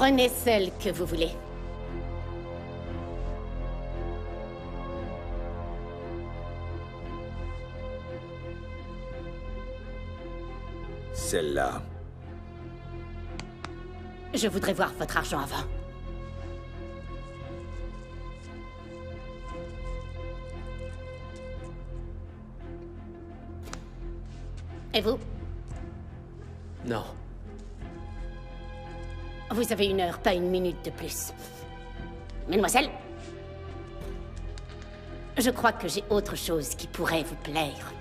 Prenez celle que vous voulez. Celle-là. Je voudrais voir votre argent avant. Et vous? Non. Vous avez 1 heure, pas 1 minute de plus. Mademoiselle? Je crois que j'ai autre chose qui pourrait vous plaire.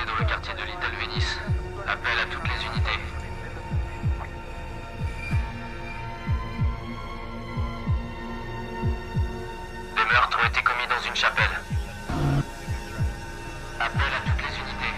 Dans le quartier de Little Venice. Appel à toutes les unités. Des meurtres ont été commis dans une chapelle. Appel à toutes les unités.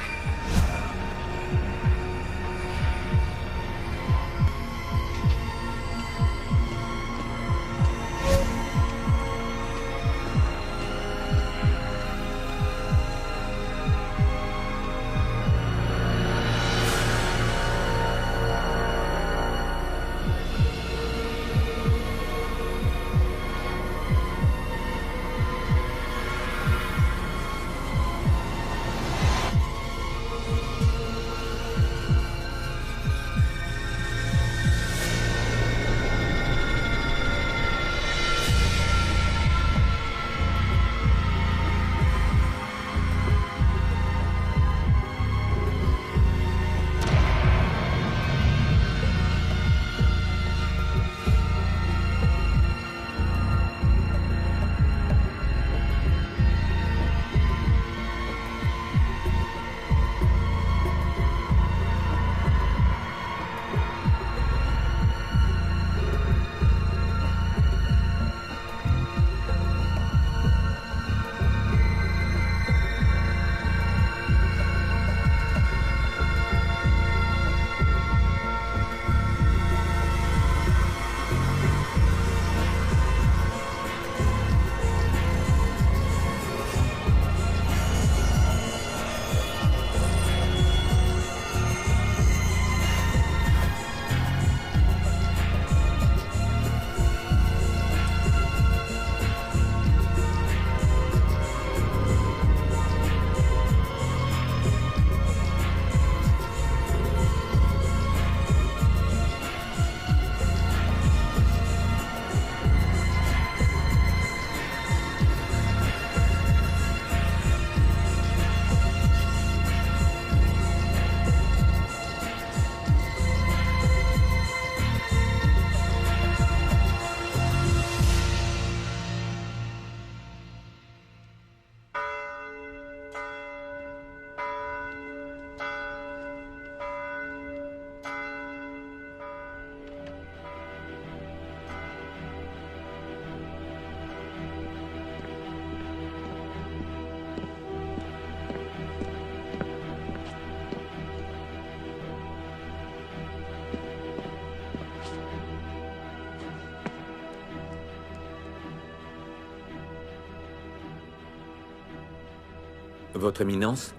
Votre Éminence?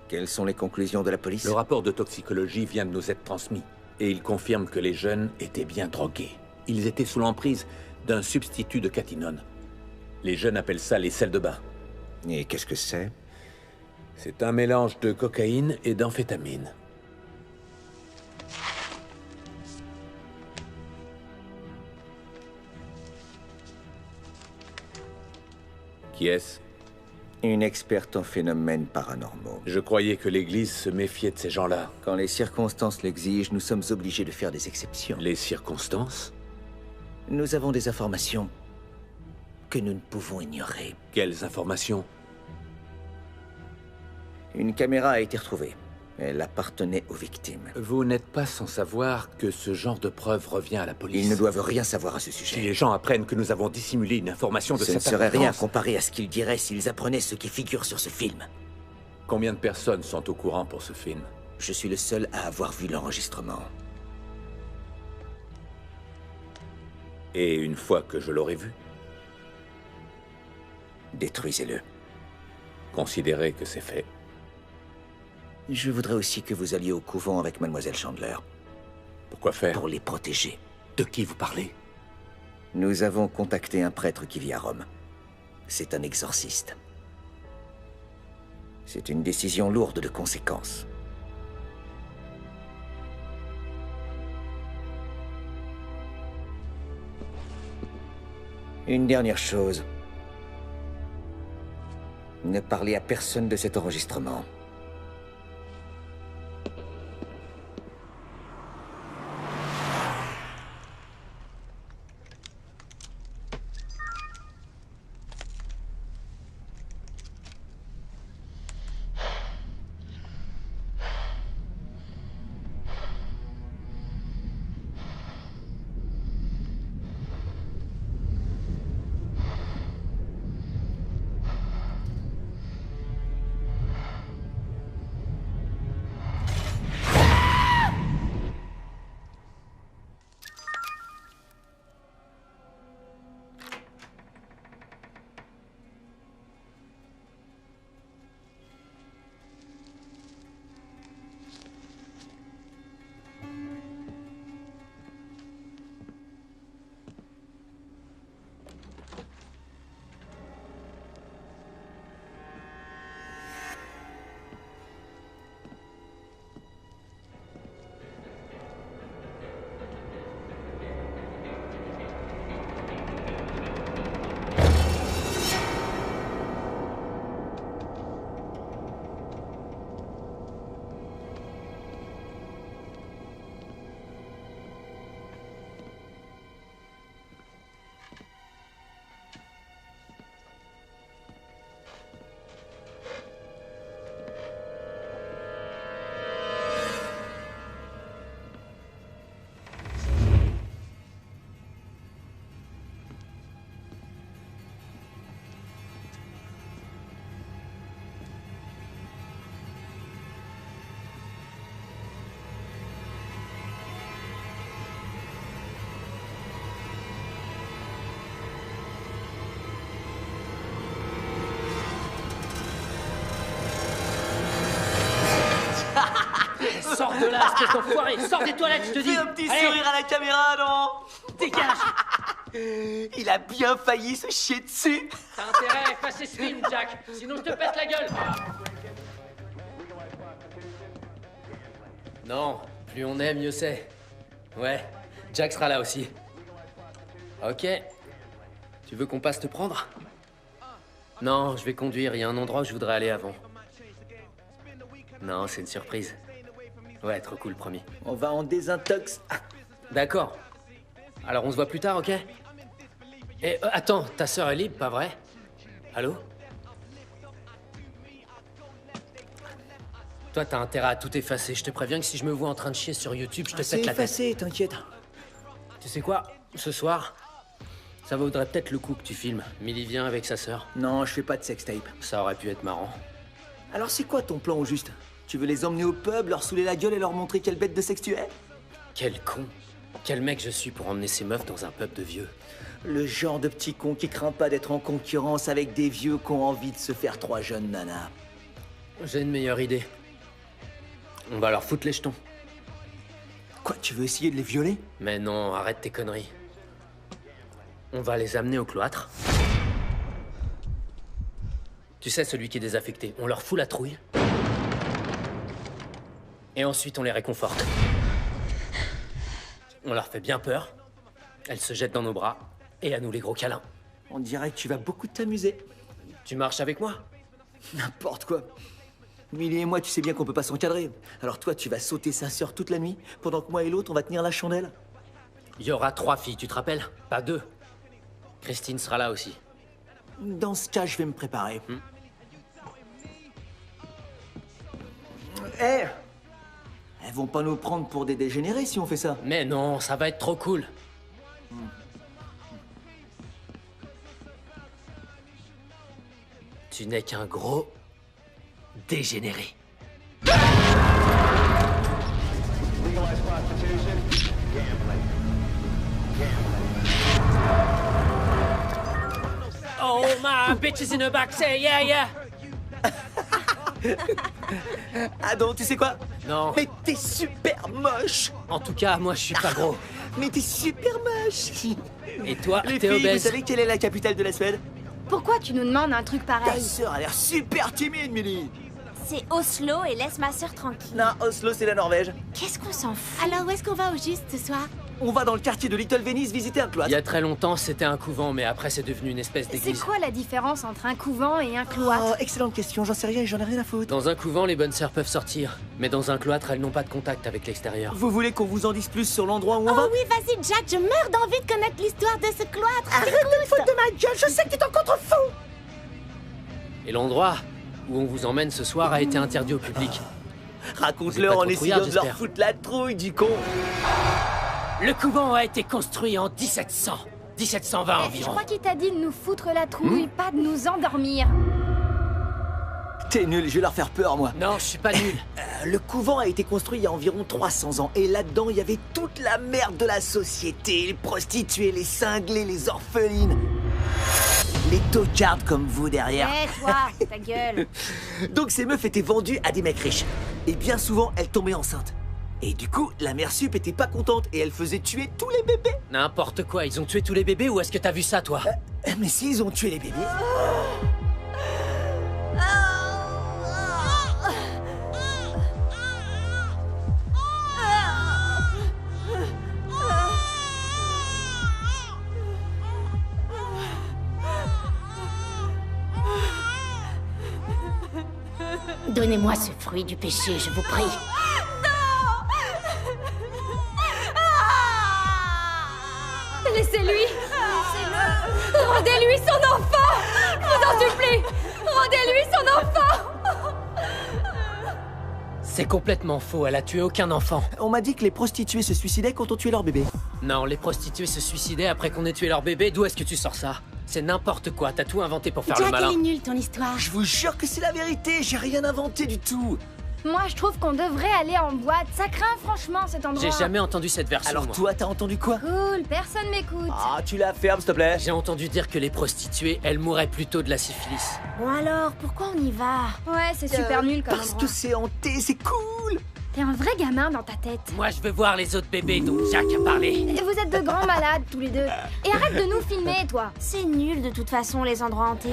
Quelles sont les conclusions de la police? Le rapport de toxicologie vient de nous être transmis, et il confirme que les jeunes étaient bien drogués. Ils étaient sous l'emprise d'un substitut de catinone. Les jeunes appellent ça les sels de bain. Et qu'est-ce que c'est? C'est un mélange de cocaïne et d'amphétamine. Qui est-ce? Une experte en phénomènes paranormaux. Je croyais que l'Église se méfiait de ces gens-là. Quand les circonstances l'exigent, nous sommes obligés de faire des exceptions. Les circonstances? Nous avons des informations que nous ne pouvons ignorer. Quelles informations? Une caméra a été retrouvée. Elle appartenait aux victimes. Vous n'êtes pas sans savoir que ce genre de preuve revient à la police. Ils ne doivent rien savoir à ce Si sujet. les gens apprennent que nous avons dissimulé une information de Ce ne cette serait rien importance, comparé à ce qu'ils diraient s'ils apprenaient ce qui figure sur ce film. combien de personnes sont au courant pour ce film? Je suis le seul à avoir vu l'enregistrement. Et une fois que je l'aurai vu, Détruisez-le. considérez que c'est fait. Je voudrais aussi que vous alliez au couvent avec Mademoiselle Chandler, Pourquoi faire? pour les protéger. De qui vous parlez? Nous avons contacté un prêtre qui vit à Rome. C'est un exorciste. C'est une décision lourde de conséquences. Une dernière chose. Ne parlez à personne de cet enregistrement. Sors de là, espèce d'enfoiré! Sors des toilettes, je te dis! Fais un petit Allez, sourire à la caméra, non? dégage! Il a bien failli se chier dessus. T'as intérêt à effacer ce film, Jack! Sinon je te pète la gueule! Non, plus on est, mieux c'est. Ouais, Jack sera là aussi. Ok. Tu veux qu'on passe te prendre? Non, je vais conduire, il y a un endroit où je voudrais aller avant. Non, c'est une surprise. Ouais, trop cool, promis. On va en désintox. D'accord. Alors on se voit plus tard, ok? Et attends, ta sœur est libre, pas vrai? Allô? Toi, t'as intérêt à tout effacer. Je te préviens que si je me vois en train de chier sur YouTube, je te C'est pète la tête. effacé, t'inquiète. Tu sais quoi? Ce soir, ça vaudrait peut-être le coup que tu filmes. Millie vient avec sa sœur. Non, je fais pas de sextape. Ça aurait pu être marrant. Alors c'est quoi ton plan au juste? Tu veux les emmener au pub, leur saouler la gueule et leur montrer quelle bête de sexe tu es? Quel con. Quel mec je suis pour emmener ces meufs dans un pub de vieux. Le genre de petit con qui craint pas d'être en concurrence avec des vieux qui ont envie de se faire 3 jeunes nanas. J'ai une meilleure idée. On va leur foutre les jetons. Quoi, tu veux essayer de les violer? Mais non, arrête tes conneries. On va les amener au cloître. Tu sais, celui qui est désaffecté. On leur fout la trouille. Et ensuite, on les réconforte. On leur fait bien peur. Elles se jettent dans nos bras. Et à nous les gros câlins. On dirait que tu vas beaucoup t'amuser. Tu marches avec moi? N'importe quoi. Millie et moi, tu sais bien qu'on peut pas s'encadrer. Alors toi, tu vas sauter sa sœur toute la nuit, pendant que moi et l'autre, on va tenir la chandelle. Il y aura 3 filles, tu te rappelles? Pas 2. Christine sera là aussi. Dans ce cas, je vais me préparer. Eh, elles vont pas nous prendre pour des dégénérés si on fait ça. Mais non, ça va être trop cool. Tu n'es qu'un gros dégénéré. Oh, my bitch is in the back, say yeah, yeah. Ah non, tu sais quoi? Non, Mais t'es super moche. en tout cas, moi je suis pas gros. Mais t'es super moche. Et toi, Les t'es filles, vous obèse. savez quelle est la capitale de la Suède? Pourquoi tu nous demandes un truc Ta pareil? sœur a l'air super timide, Millie. C'est Oslo et laisse ma sœur tranquille. Non, Oslo, c'est la Norvège. Qu'est-ce qu'on s'en fout? Alors, où est-ce qu'on va au juste ce soir? On va dans le quartier de Little Venice visiter un Il cloître. y a très longtemps, c'était un couvent, mais après c'est devenu une espèce C'est d'église. quoi la différence entre un couvent et un cloître? Oh, excellente question, j'en sais rien et j'en ai rien à foutre. Dans un couvent, les bonnes sœurs peuvent sortir, mais dans un cloître, elles n'ont pas de contact avec l'extérieur. Vous voulez qu'on vous en dise plus sur l'endroit où on Oh va? oui, vas-y, Jack, je meurs d'envie de connaître l'histoire de ce cloître. Arrête de te foutre de ma gueule, je sais que tu t'en contrefous. Et l'endroit où on vous emmène ce soir a été interdit au public. Raconte-leur Vous en êtes pas trop essayant trouillard, de leur j'espère. foutre la trouille, du con. Le couvent a été construit en 1700. 1720 Je environ. crois qu'il t'a dit de nous foutre la trouille, pas de nous endormir. T'es nul, je vais leur faire peur, moi. Non, je suis pas nul. Le couvent a été construit il y a environ 300 ans, et là-dedans, il y avait toute la merde de la société. Les prostituées, les cinglés, les orphelines. Les tocardes comme vous derrière. Eh toi, ta gueule. Donc ces meufs étaient vendues à des mecs riches. Et bien souvent, elles tombaient enceintes. Et du coup, la mère sup était pas contente, et elle faisait tuer tous les bébés. N'importe quoi, ils ont tué tous les bébés ou est-ce que t'as vu ça, toi? Mais si, ils ont tué les bébés. Donnez-moi ce fruit du péché, je vous prie. Laissez-lui. Laissez-le. Rendez-lui son enfant. Je vous en supplie. Rendez-lui son enfant. C'est complètement faux, elle a tué aucun enfant. On m'a dit que les prostituées se suicidaient quand on tuait leur bébé. Non, les prostituées se suicidaient après qu'on ait tué leur bébé, d'où est-ce que tu sors ça? C'est n'importe quoi, t'as tout inventé pour faire le Jack, elle malin. est nulle, ton histoire. Je vous jure que c'est la vérité, j'ai rien inventé du tout. Moi, je trouve qu'on devrait aller en boîte. Ça craint franchement cet endroit. J'ai jamais entendu cette version, Alors moi. toi, t'as entendu quoi? Cool, personne m'écoute. Ah, tu la fermes, s'il te plaît. J'ai entendu dire que les prostituées, elles mourraient plutôt de la syphilis. Bon alors, pourquoi on y va? Ouais, c'est super nul comme Parce endroit. que c'est hanté, c'est cool. T'es un vrai gamin dans ta tête. Moi, je veux voir les autres bébés dont Jack a parlé. Et vous êtes de grands malades tous les deux. Et arrête de nous filmer, toi. C'est nul de toute façon, les endroits hantés.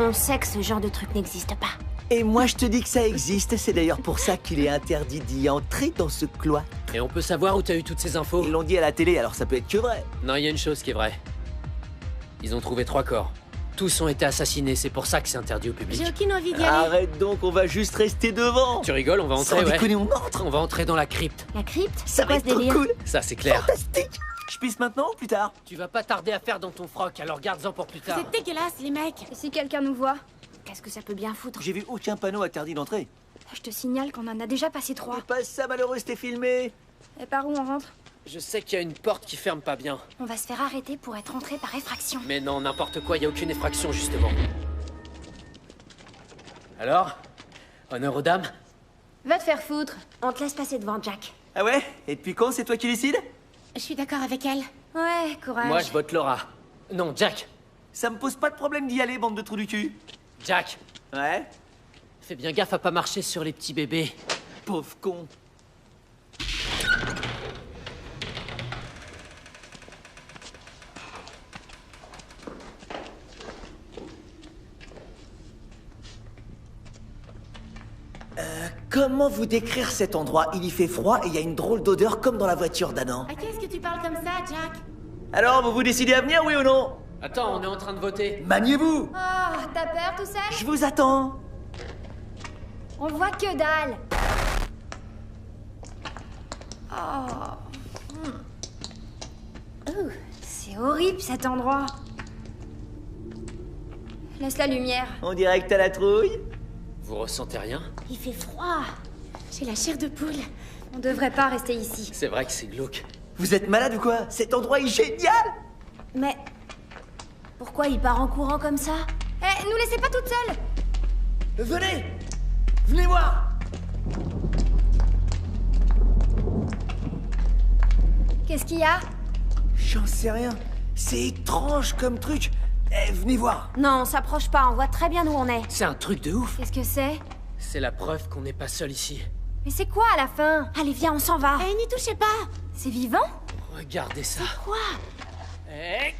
On sait que ce genre de truc n'existe pas. Et moi, je te dis que ça existe, c'est d'ailleurs pour ça qu'il est interdit d'y entrer dans ce cloître. Et on peut savoir où t'as eu toutes ces infos? Ils l'ont dit à la télé, alors ça peut être que vrai. Non, il y a une chose qui est vraie. Ils ont trouvé 3 corps. Tous ont été assassinés, c'est pour ça que c'est interdit au public. J'ai aucune envie d'y aller. Arrête donc, on va juste rester devant. Tu rigoles, on va Sans entrer, ouais. déconner, on entre. On va entrer dans la crypte. La crypte? Ça C'est va quoi être ce trop délire? cool. Ça, c'est clair. Fantastique. Je pisse maintenant ou plus tard? Tu vas pas tarder à faire dans ton froc, alors garde-en pour plus tard. C'est dégueulasse, les mecs. Et si quelqu'un nous voit? Qu'est-ce que ça peut bien foutre? J'ai vu aucun panneau interdit d'entrée. Je te signale qu'on en a déjà passé 3. Fais pas ça, malheureuse, t'es filmé. Et par où on rentre? Je sais qu'il y a une porte qui ferme pas bien. On va se faire arrêter pour être entré par effraction. Mais non, n'importe quoi, y a aucune effraction, justement. Alors? Honneur aux dames? Va te faire foutre. On te laisse passer devant, Jack. Ah ouais? Et depuis quand c'est toi qui décides? Je suis d'accord avec elle. Ouais, courage. Moi, je vote Laura. Non, Jack. Ça me pose pas de problème d'y aller, bande de trous du cul. Jack, Ouais? fais bien gaffe à pas marcher sur les petits bébés. Pauvre con. Comment vous décrire cet endroit? Il y fait froid et il y a une drôle d'odeur comme dans la voiture d'Adam. À qui est-ce que tu parles comme ça, Jack? Alors, vous vous décidez à venir, oui ou non? Attends, on est en train de voter. Maniez-vous! Ah, t'as peur tout seul? Je vous attends. On voit que dalle. Oh. Ouh, c'est horrible cet endroit. Laisse la lumière. On dirait que t'as la trouille. Vous ressentez rien? Il fait froid. J'ai la chair de poule. On devrait pas rester ici. C'est vrai que c'est glauque. Vous êtes malade ou quoi? Cet endroit est génial. Mais pourquoi il part en courant comme ça? Eh, nous laissez pas toutes seules. Venez. Venez voir. Qu'est-ce qu'il y a? J'en sais rien. C'est étrange comme truc. Eh, venez voir. Non, on s'approche pas, on voit très bien où on est. C'est un truc de ouf. Qu'est-ce que c'est? C'est la preuve qu'on n'est pas seul ici. Mais c'est quoi à la fin? Allez, viens, on s'en va. Eh, n'y touchez pas. C'est vivant? Regardez ça. Quoi? Eh,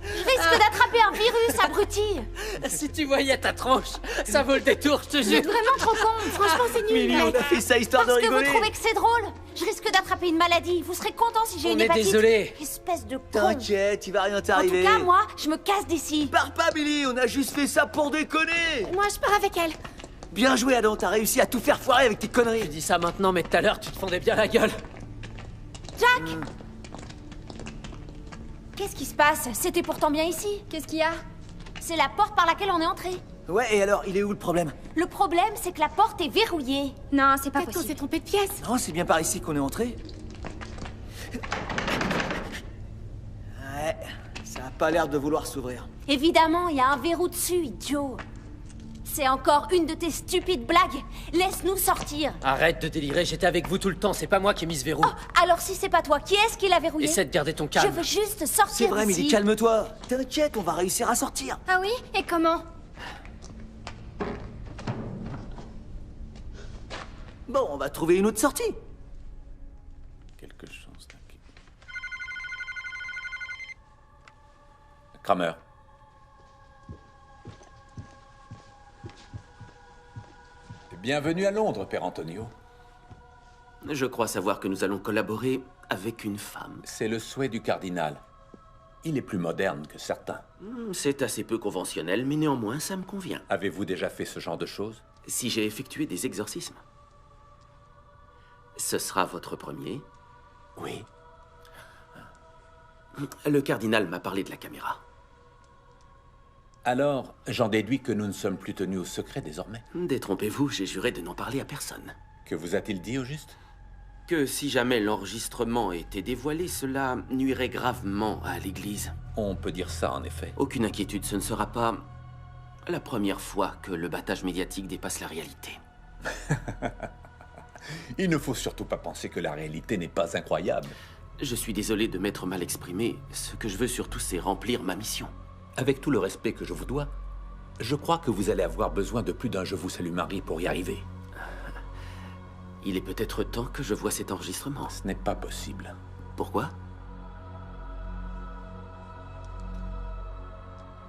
Je risque d'attraper un virus, abruti. si tu voyais ta tronche, ça vaut le détour, je te Vous jure. êtes vraiment trop con. Franchement, c'est nul. Millie, on a fait ça histoire de Parce que vous rigoler. trouvez que c'est drôle? Je risque d'attraper une maladie. Vous serez content si j'ai On une est hépatite. désolé. Espèce de con. T'inquiète, il va rien En tout t'arriver. cas, moi, je me casse d'ici. Pars pas, Billy, on a juste fait ça pour déconner. Moi, je pars avec elle. Bien joué, Adam, t'as réussi à tout faire foirer avec tes Je conneries. dis ça maintenant, mais tout à l'heure, tu te fondais bien la gueule. Jack! Qu'est-ce qui se passe? C'était pourtant bien ici. Qu'est-ce qu'il y a? C'est la porte par laquelle on est entré. Ouais, et alors, il est où le problème? Le problème, c'est que la porte est verrouillée. Non, c'est pas Peut-être qu'on possible. s'est trompé de pièce. Non, c'est bien par ici qu'on est entré. Ouais, ça a pas l'air de vouloir s'ouvrir. Évidemment, il y a un verrou dessus, idiot. C'est encore une de tes stupides blagues. Laisse-nous sortir. Arrête de délirer, j'étais avec vous tout le temps, c'est pas moi qui ai mis ce verrou. Oh, alors si c'est pas toi, qui est-ce qui l'a verrouillé? Essaie de garder ton Je calme. veux juste sortir C'est vrai, d'ici. Millie, calme-toi. T'inquiète, on va réussir à sortir. Ah oui? Et comment? Bon, on va trouver une autre sortie. Quelque chose qui... Kramer. Bienvenue à Londres, Père Antonio. Je crois savoir que nous allons collaborer avec une femme. C'est le souhait du cardinal. Il est plus moderne que certains. C'est assez peu conventionnel, mais néanmoins, ça me convient. Avez-vous déjà fait ce genre de choses? Si j'ai effectué des exorcismes. Ce sera votre premier? Oui. Le cardinal m'a parlé de la caméra. Alors, j'en déduis que nous ne sommes plus tenus au secret désormais. Détrompez-vous, j'ai juré de n'en parler à personne. Que vous a-t-il dit au juste? Que si jamais l'enregistrement était dévoilé, cela nuirait gravement à l'Église. On peut dire ça, en effet. Aucune inquiétude, ce ne sera pas la première fois que le battage médiatique dépasse la réalité. Il ne faut surtout pas penser que la réalité n'est pas incroyable. Je suis désolé de m'être mal exprimé. Ce que je veux surtout, c'est remplir ma mission. Avec tout le respect que je vous dois, je crois que vous allez avoir besoin de plus d'un Je vous salue Marie pour y arriver. Il est peut-être temps que je voie cet enregistrement. Ce n'est pas possible. Pourquoi?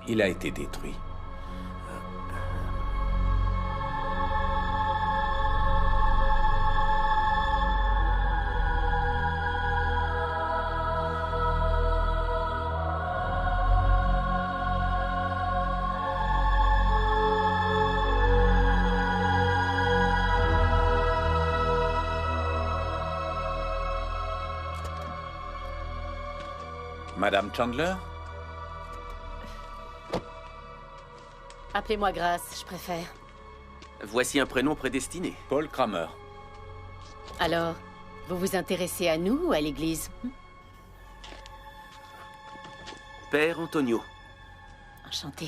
Il a été détruit. Madame Chandler? Appelez-moi Grace, je préfère. Voici un prénom prédestiné. Paul Kramer. Alors, vous vous intéressez à nous ou à l'église? Père Antonio. Enchanté.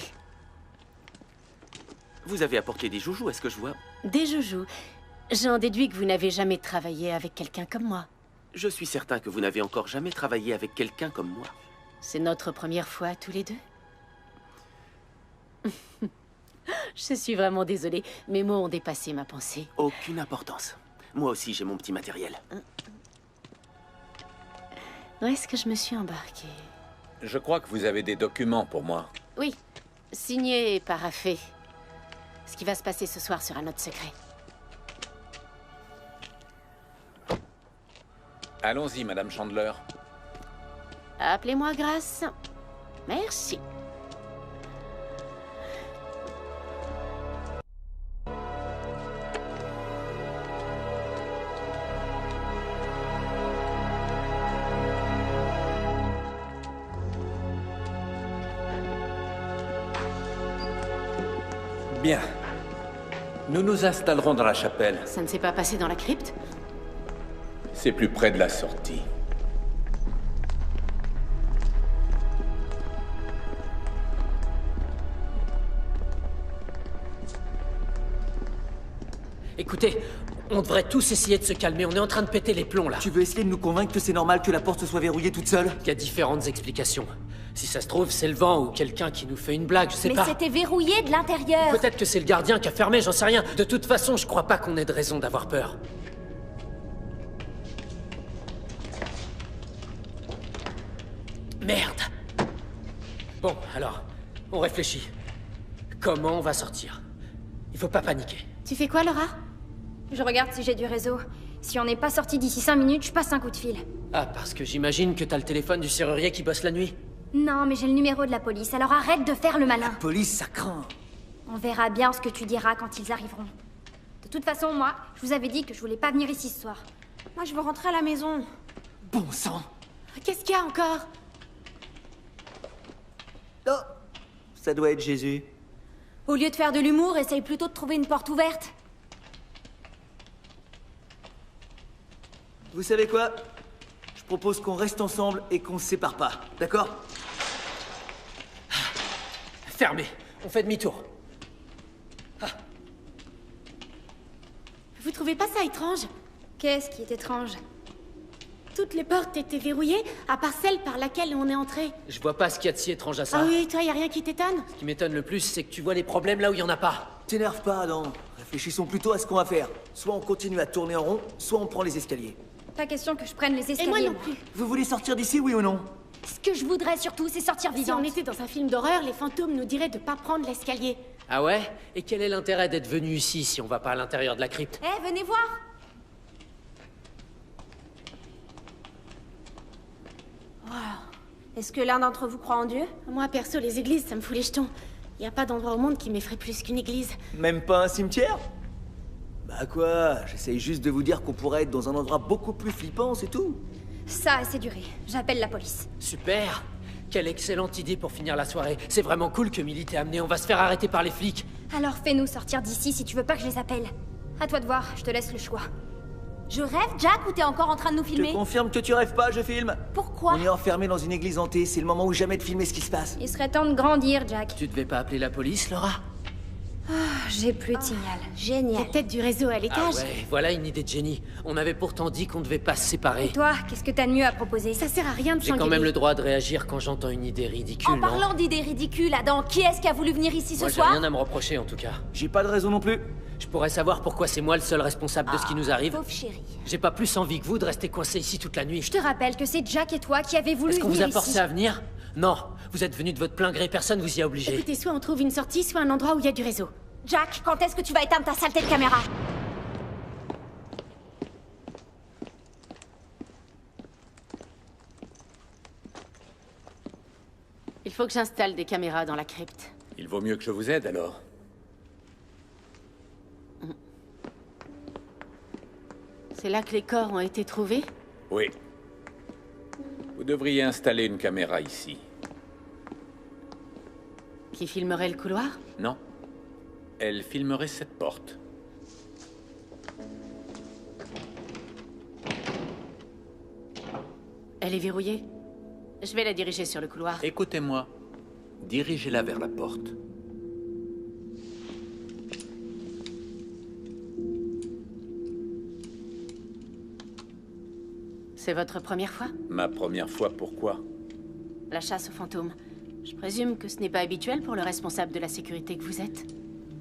Vous avez apporté des joujoux, est-ce que je vois? Des joujoux. J'en déduis que vous n'avez jamais travaillé avec quelqu'un comme moi. Je suis certain que vous n'avez encore jamais travaillé avec quelqu'un comme moi. C'est notre première fois tous les deux. Je suis vraiment désolée. Mes mots ont dépassé ma pensée. Aucune importance. Moi aussi, j'ai mon petit matériel. Où est-ce que je me suis embarquée? Je crois que vous avez des documents pour moi. Oui, signé et paraphé. Ce qui va se passer ce soir sera notre secret. Allons-y, Madame Chandler. Appelez-moi Grace. Merci. Bien. Nous nous installerons dans la chapelle. Ça ne s'est pas passé dans la crypte? C'est plus près de la sortie. Écoutez, on devrait tous essayer de se calmer. On est en train de péter les plombs, là. Tu veux essayer de nous convaincre que c'est normal que la porte se soit verrouillée toute seule? Il y a différentes explications. Si ça se trouve, c'est le vent ou quelqu'un qui nous fait une blague, je sais Mais pas. c'était verrouillé de l'intérieur. Peut-être que c'est le gardien qui a fermé, j'en sais rien. De toute façon, je crois pas qu'on ait de raison d'avoir peur. Merde. Bon, alors, on réfléchit. Comment on va sortir? Il faut pas paniquer. Tu fais quoi, Laura? Je regarde si j'ai du réseau. Si on n'est pas sorti d'ici 5 minutes, je passe un coup de fil. Ah, parce que j'imagine que t'as le téléphone du serrurier qui bosse la nuit. Non, mais j'ai le numéro de la police, alors arrête de faire le malin. Police, ça craint. On verra bien ce que tu diras quand ils arriveront. De toute façon, moi, je vous avais dit que je voulais pas venir ici ce soir. Moi, je veux rentrer à la maison. Bon sang. Qu'est-ce qu'il y a encore? Oh, ça doit être Jésus. Au lieu de faire de l'humour, essaye plutôt de trouver une porte ouverte. Vous savez quoi? Je propose qu'on reste ensemble et qu'on se sépare pas, d'accord? Fermé. On fait demi-tour. Vous trouvez pas ça étrange? Qu'est-ce qui est étrange? Toutes les portes étaient verrouillées, à part celle par laquelle on est entré. Je vois pas ce qu'il y a de si étrange à ça. Ah oui, toi, y a rien qui t'étonne? Ce qui m'étonne le plus, c'est que tu vois les problèmes là où il y en a pas. T'énerve pas, Adam. Réfléchissons plutôt à ce qu'on va faire. Soit on continue à tourner en rond, soit on prend les escaliers. Pas question que je prenne les escaliers. Et moi non plus. Vous voulez sortir d'ici, oui ou non? Ce que je voudrais surtout, c'est sortir Si vivante. on était dans un film d'horreur, les fantômes nous diraient de pas prendre l'escalier. Ah ouais? Et quel est l'intérêt d'être venu ici si on va pas à l'intérieur de la crypte? Eh, venez voir. Wow. Est-ce que l'un d'entre vous croit en Dieu? Moi, perso, les églises, ça me fout les jetons. Y a pas d'endroit au monde qui m'effraie plus qu'une église. Même pas un cimetière? Bah quoi? J'essaye juste de vous dire qu'on pourrait être dans un endroit beaucoup plus flippant, c'est tout. Ça, c'est duré. J'appelle la police. Super! Quelle excellente idée pour finir la soirée. C'est vraiment cool que Millie t'ait amené. On va se faire arrêter par les flics. Alors fais-nous sortir d'ici si tu veux pas que je les appelle. À toi de voir, je te laisse le choix. Je rêve, Jack, ou t'es encore en train de nous Je filmer? te confirme que tu rêves pas, je filme. Pourquoi? On est enfermé dans une église hantée, c'est le moment ou jamais de filmer ce qui se passe. Il serait temps de grandir, Jack. Tu devais pas appeler la police, Laura? J'ai plus de signal. Y a Génial. peut-être du réseau à Ah l'étage. ouais, voilà une idée de génie. On avait pourtant dit qu'on devait pas se séparer. Et toi, qu'est-ce que t'as de mieux à proposer? Ça sert à rien de J'ai quand s'engueuler. même le droit de réagir quand j'entends une idée ridicule, En non? parlant d'idées ridicules, Adam, qui est-ce qui a voulu venir ici ce Moi, j'ai soir? rien à me reprocher, en tout cas. J'ai pas de raison non plus. Je pourrais savoir pourquoi c'est moi le seul responsable de ce qui nous arrive. Pauvre chérie. J'ai pas plus envie que vous de rester coincé ici toute la nuit. Je te rappelle que c'est Jack et toi qui avez voulu Est-ce qu'on vous venir a forcé ici. à venir? Non, vous êtes venus de votre plein gré, personne vous y a obligé. Écoutez, soit on trouve une sortie, soit un endroit où il y a du réseau. Jack, quand est-ce que tu vas éteindre ta saleté de caméra? Il faut que j'installe des caméras dans la crypte. Il vaut mieux que je vous aide alors. C'est là que les corps ont été trouvés? Oui. Vous devriez installer une caméra ici. Qui filmerait le couloir? Non. Elle filmerait cette porte. Elle est verrouillée? Je vais la diriger sur le couloir. Écoutez-moi. Dirigez-la vers la porte. C'est votre première fois? Ma première fois, pourquoi? La chasse aux fantômes. Je présume que ce n'est pas habituel pour le responsable de la sécurité que vous êtes.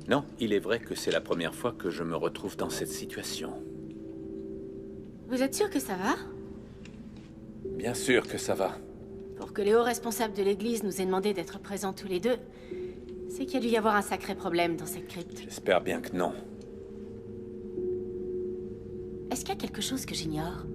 Non, il est vrai que c'est la première fois que je me retrouve dans cette situation. Vous êtes sûr que ça va? Bien sûr que ça va. Pour que les hauts responsables de l'église nous aient demandé d'être présents tous les deux, c'est qu'il y a dû y avoir un sacré problème dans cette crypte. J'espère bien que non. Est-ce qu'il y a quelque chose que j'ignore?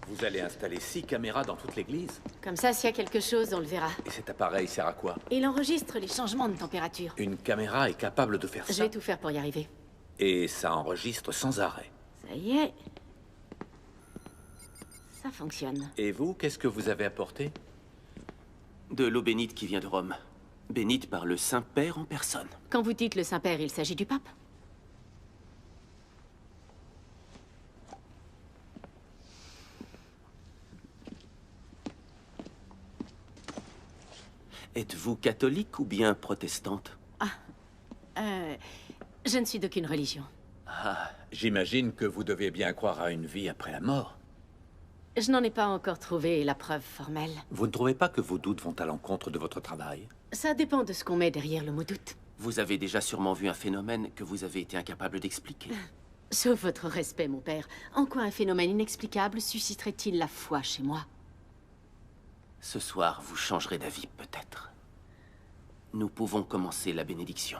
Vous allez installer 6 caméras dans toute l'église? Comme ça, s'il y a quelque chose, on le verra. Et cet appareil sert à quoi? Il enregistre les changements de température. Une caméra est capable de faire Je ça? vais tout faire pour y arriver. Et ça enregistre sans arrêt. Ça y est. Ça fonctionne. Et vous, qu'est-ce que vous avez apporté? De l'eau bénite qui vient de Rome. Bénite par le Saint-Père en personne. Quand vous dites le Saint-Père, il s'agit du pape? Êtes-vous catholique ou bien protestante? Je ne suis d'aucune religion. Ah, j'imagine que vous devez bien croire à une vie après la mort. Je n'en ai pas encore trouvé la preuve formelle. Vous ne trouvez pas que vos doutes vont à l'encontre de votre travail? Ça dépend de ce qu'on met derrière le mot doute. Vous avez déjà sûrement vu un phénomène que vous avez été incapable d'expliquer. Sauf votre respect, mon père. En quoi un phénomène inexplicable susciterait-il la foi chez moi? Ce soir, vous changerez d'avis, peut-être. Nous pouvons commencer la bénédiction.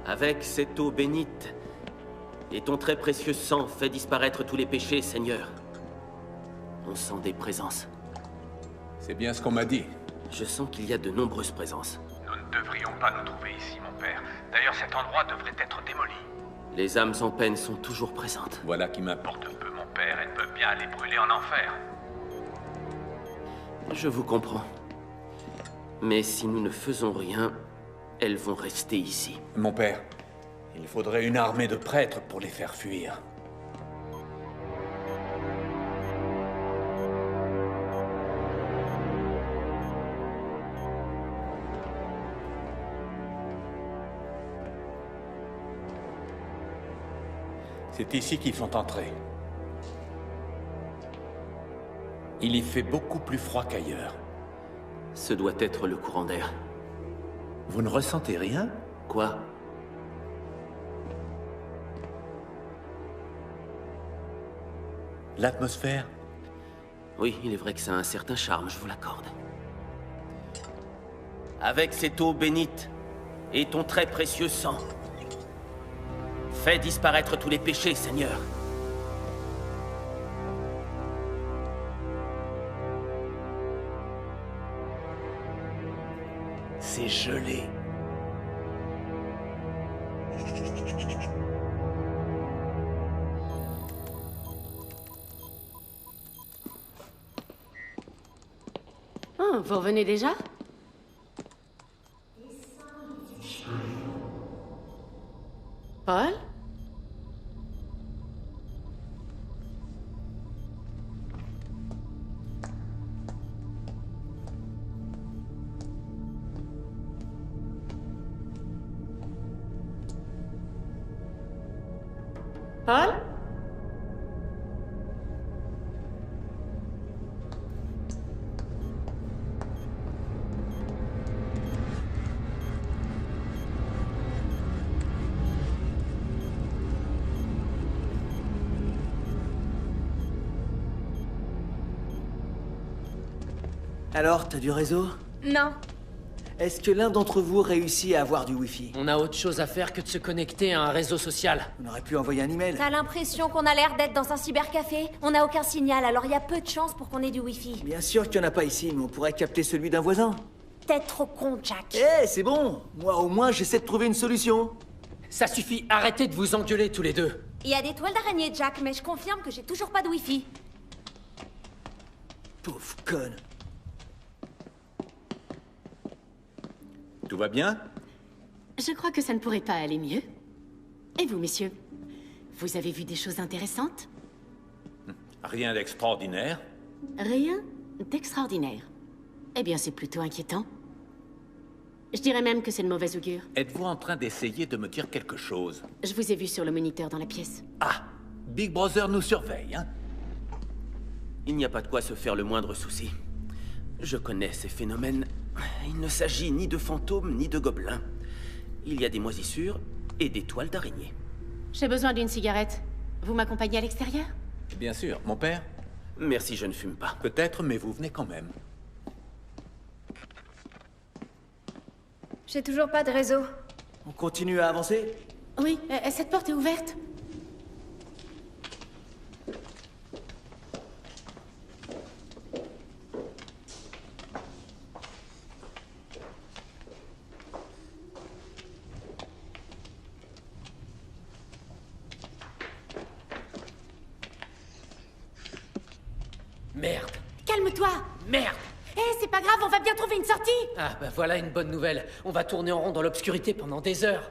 Avec cette eau bénite et ton très précieux sang, fais disparaître tous les péchés, Seigneur. On sent des présences. C'est bien ce qu'on m'a dit. Je sens qu'il y a de nombreuses présences. Nous ne devrions pas nous trouver ici, mon père. D'ailleurs, cet endroit devrait être démoli. Les âmes en peine sont toujours présentes. Voilà qui m'importe. Porte peu, mon père. Elles peuvent bien aller brûler en enfer. Je vous comprends. Mais si nous ne faisons rien, elles vont rester ici. Mon père, il faudrait une armée de prêtres pour les faire fuir. C'est ici qu'ils sont entrés. Il y fait beaucoup plus froid qu'ailleurs. Ce doit être le courant d'air. Vous ne ressentez rien? Quoi? L'atmosphère? Oui, il est vrai que ça a un certain charme, je vous l'accorde. Avec cette eau bénite et ton très précieux sang, fais disparaître tous les péchés, Seigneur. C'est gelé. Oh, vous revenez déjà? Paul? Paul? Alors, t'as du réseau? Non. Est-ce que l'un d'entre vous réussit à avoir du Wi-Fi? On a autre chose à faire que de se connecter à un réseau social. On aurait pu envoyer un email. T'as l'impression qu'on a l'air d'être dans un cybercafé? On n'a aucun signal, alors il y a peu de chances pour qu'on ait du Wi-Fi. Bien sûr qu'il n'y en a pas ici, mais on pourrait capter celui d'un voisin. T'es trop con, Jack. Eh, c'est bon. Moi, au moins, j'essaie de trouver une solution. Ça suffit, arrêtez de vous engueuler tous les deux. Il y a des toiles d'araignée, Jack, mais je confirme que j'ai toujours pas de Wi-Fi. Pauvre conne. Tout va bien? Je crois que ça ne pourrait pas aller mieux. Et vous, messieurs? Vous avez vu des choses intéressantes? Rien d'extraordinaire. Rien d'extraordinaire. Eh bien, c'est plutôt inquiétant. Je dirais même que c'est de mauvais augure. Êtes-vous en train d'essayer de me dire quelque chose? Je vous ai vu sur le moniteur dans la pièce. Ah! Big Brother nous surveille, hein? Il n'y a pas de quoi se faire le moindre souci. Je connais ces phénomènes. Il ne s'agit ni de fantômes ni de gobelins. Il y a des moisissures et des toiles d'araignée. J'ai besoin d'une cigarette. Vous m'accompagnez à l'extérieur? Bien sûr. Mon père? Merci, je ne fume pas. Peut-être, mais vous venez quand même. J'ai toujours pas de réseau. On continue à avancer? Oui, cette porte est ouverte. Merde. Calme-toi. Merde. Eh, c'est pas grave, on va bien trouver une sortie. Ah, bah voilà une bonne nouvelle. On va tourner en rond dans l'obscurité pendant des heures.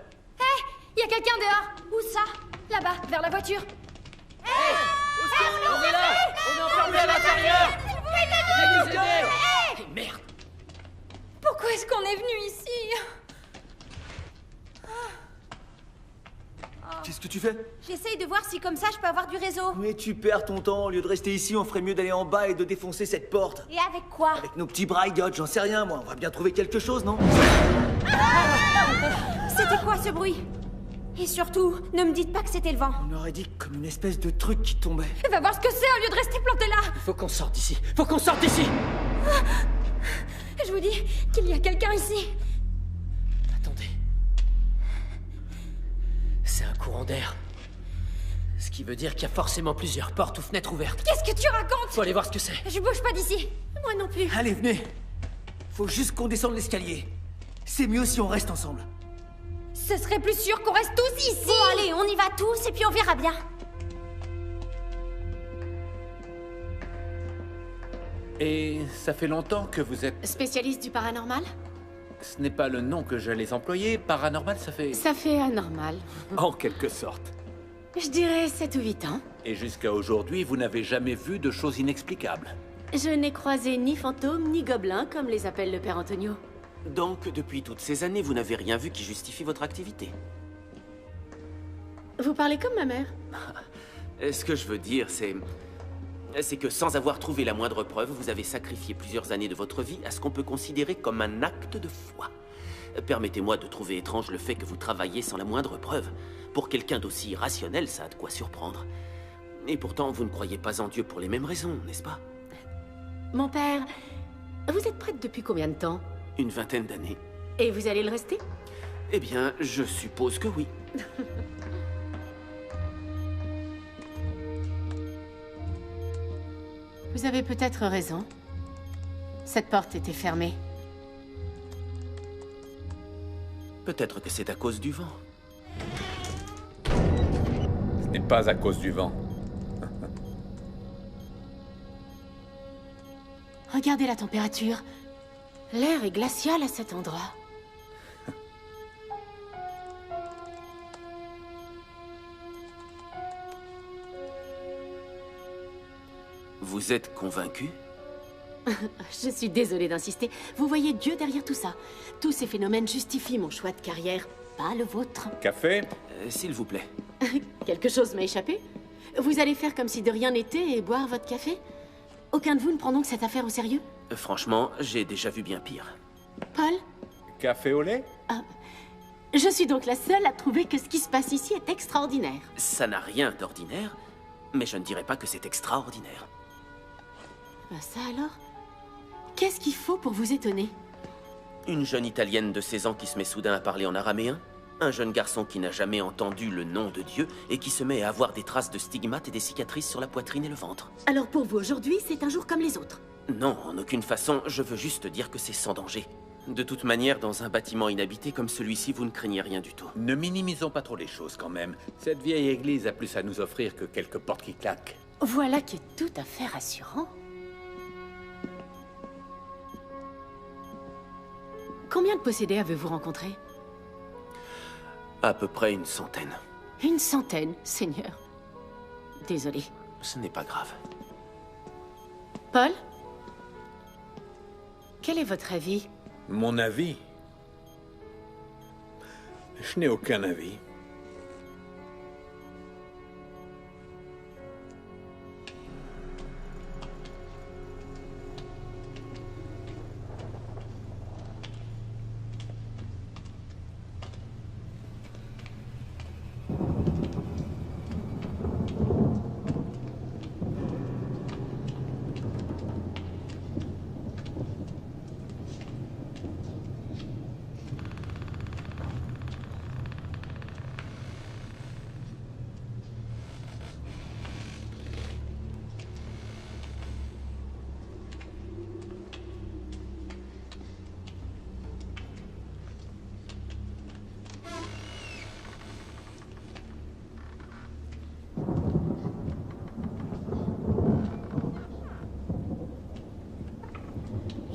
Y a quelqu'un dehors. Où ça? Là-bas, vers la voiture. On est là. On est enfermés à l'intérieur. Viens nous aider. Merde. Pourquoi est-ce qu'on est venu ici? Qu'est-ce que tu fais? J'essaye de voir si comme ça je peux avoir du réseau. Mais tu perds ton temps. Au lieu de rester ici, on ferait mieux d'aller en bas et de défoncer cette porte. Et avec quoi? Avec nos petits bras idiots, j'en sais rien, moi. On va bien trouver quelque chose, non? C'était quoi ce bruit? Et surtout, ne me dites pas que c'était le vent. On aurait dit comme une espèce de truc qui tombait. Va voir ce que c'est au lieu de rester planté là. Il faut qu'on sorte d'ici. Faut qu'on sorte d'ici. Je vous dis qu'il y a quelqu'un ici. Attendez. C'est un courant d'air. Ce qui veut dire qu'il y a forcément plusieurs portes ou fenêtres ouvertes. Qu'est-ce que tu racontes? Faut aller voir ce que c'est. Je bouge pas d'ici. Moi non plus. Allez, venez. Faut juste qu'on descende l'escalier. C'est mieux si on reste ensemble. Ce serait plus sûr qu'on reste tous ici. Bon, allez, on y va tous et puis on verra bien. Et ça fait longtemps que vous êtes... Spécialiste du paranormal? Ce n'est pas le nom que j'allais employer. Paranormal, ça fait... Ça fait anormal. En quelque sorte. Je dirais 7 ou 8 ans. Et jusqu'à aujourd'hui, vous n'avez jamais vu de choses inexplicables. Je n'ai croisé ni fantôme ni gobelin, comme les appelle le père Antonio. Donc, depuis toutes ces années, vous n'avez rien vu qui justifie votre activité. Vous parlez comme ma mère. Ce que je veux dire, c'est que sans avoir trouvé la moindre preuve, vous avez sacrifié plusieurs années de votre vie à ce qu'on peut considérer comme un acte de foi. Permettez-moi de trouver étrange le fait que vous travaillez sans la moindre preuve. Pour quelqu'un d'aussi irrationnel, ça a de quoi surprendre. Et pourtant, vous ne croyez pas en Dieu pour les mêmes raisons, n'est-ce pas? Mon père, vous êtes prêtre depuis combien de temps? Une vingtaine d'années. Et vous allez le rester? Eh bien, je suppose que oui. Vous avez peut-être raison. Cette porte était fermée. Peut-être que c'est à cause du vent. Ce n'est pas à cause du vent. Regardez la température. L'air est glacial à cet endroit. Vous êtes convaincu? Je suis désolée d'insister. Vous voyez Dieu derrière tout ça. Tous ces phénomènes justifient mon choix de carrière, pas le vôtre. Café? S'il vous plaît. Quelque chose m'a échappé? Vous allez faire comme si de rien n'était et boire votre café? Aucun de vous ne prend donc cette affaire au sérieux? Franchement, j'ai déjà vu bien pire. Paul? Café au lait? Je suis donc la seule à trouver que ce qui se passe ici est extraordinaire. Ça n'a rien d'ordinaire, mais je ne dirais pas que c'est extraordinaire. Ça alors? Qu'est-ce qu'il faut pour vous étonner? Une jeune Italienne de 16 ans qui se met soudain à parler en araméen. Un jeune garçon qui n'a jamais entendu le nom de Dieu et qui se met à avoir des traces de stigmates et des cicatrices sur la poitrine et le ventre. Alors pour vous aujourd'hui, c'est un jour comme les autres? Non, en aucune façon, je veux juste dire que c'est sans danger. De toute manière, dans un bâtiment inhabité comme celui-ci, vous ne craignez rien du tout. Ne minimisons pas trop les choses quand même. Cette vieille église a plus à nous offrir que quelques portes qui claquent. Voilà qui est tout à fait rassurant. Combien de possédés avez-vous rencontrés? À peu près une centaine. Une centaine, Seigneur. Désolé. Ce n'est pas grave. Paul? Quel est votre avis? Mon avis? Je n'ai aucun avis.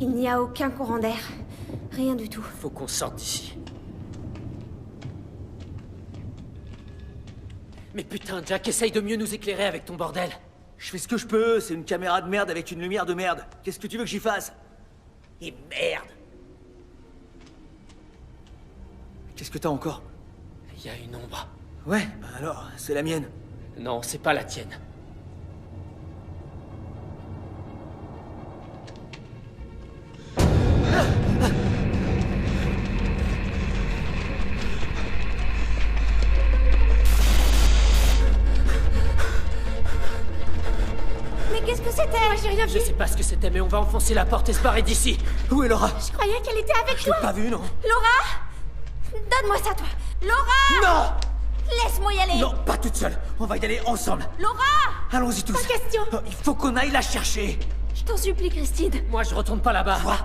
Il n'y a aucun courant d'air. Rien du tout. Faut qu'on sorte d'ici. Mais putain, Jack, essaye de mieux nous éclairer avec ton bordel. Je fais ce que je peux, c'est une caméra de merde avec une lumière de merde. Qu'est-ce que tu veux que j'y fasse? Et merde! Qu'est-ce que t'as encore? Il y a une ombre. Ouais, bah alors, c'est la mienne. Non, c'est pas la tienne. Mais qu'est-ce que c'était? Moi, j'ai rien vu. Je sais pas ce que c'était, mais on va enfoncer la porte et se barrer d'ici. Où est Laura? Je croyais qu'elle était avec Je toi. l'ai pas vue, non? Laura? Donne-moi ça, toi. Laura! Non! Laisse-moi y aller. Non, pas toute seule. On va y aller ensemble. Laura! Allons-y tous. Pas question. Oh, il faut qu'on aille la chercher. Je t'en supplie, Christine. Moi, je retourne pas là-bas. Quoi?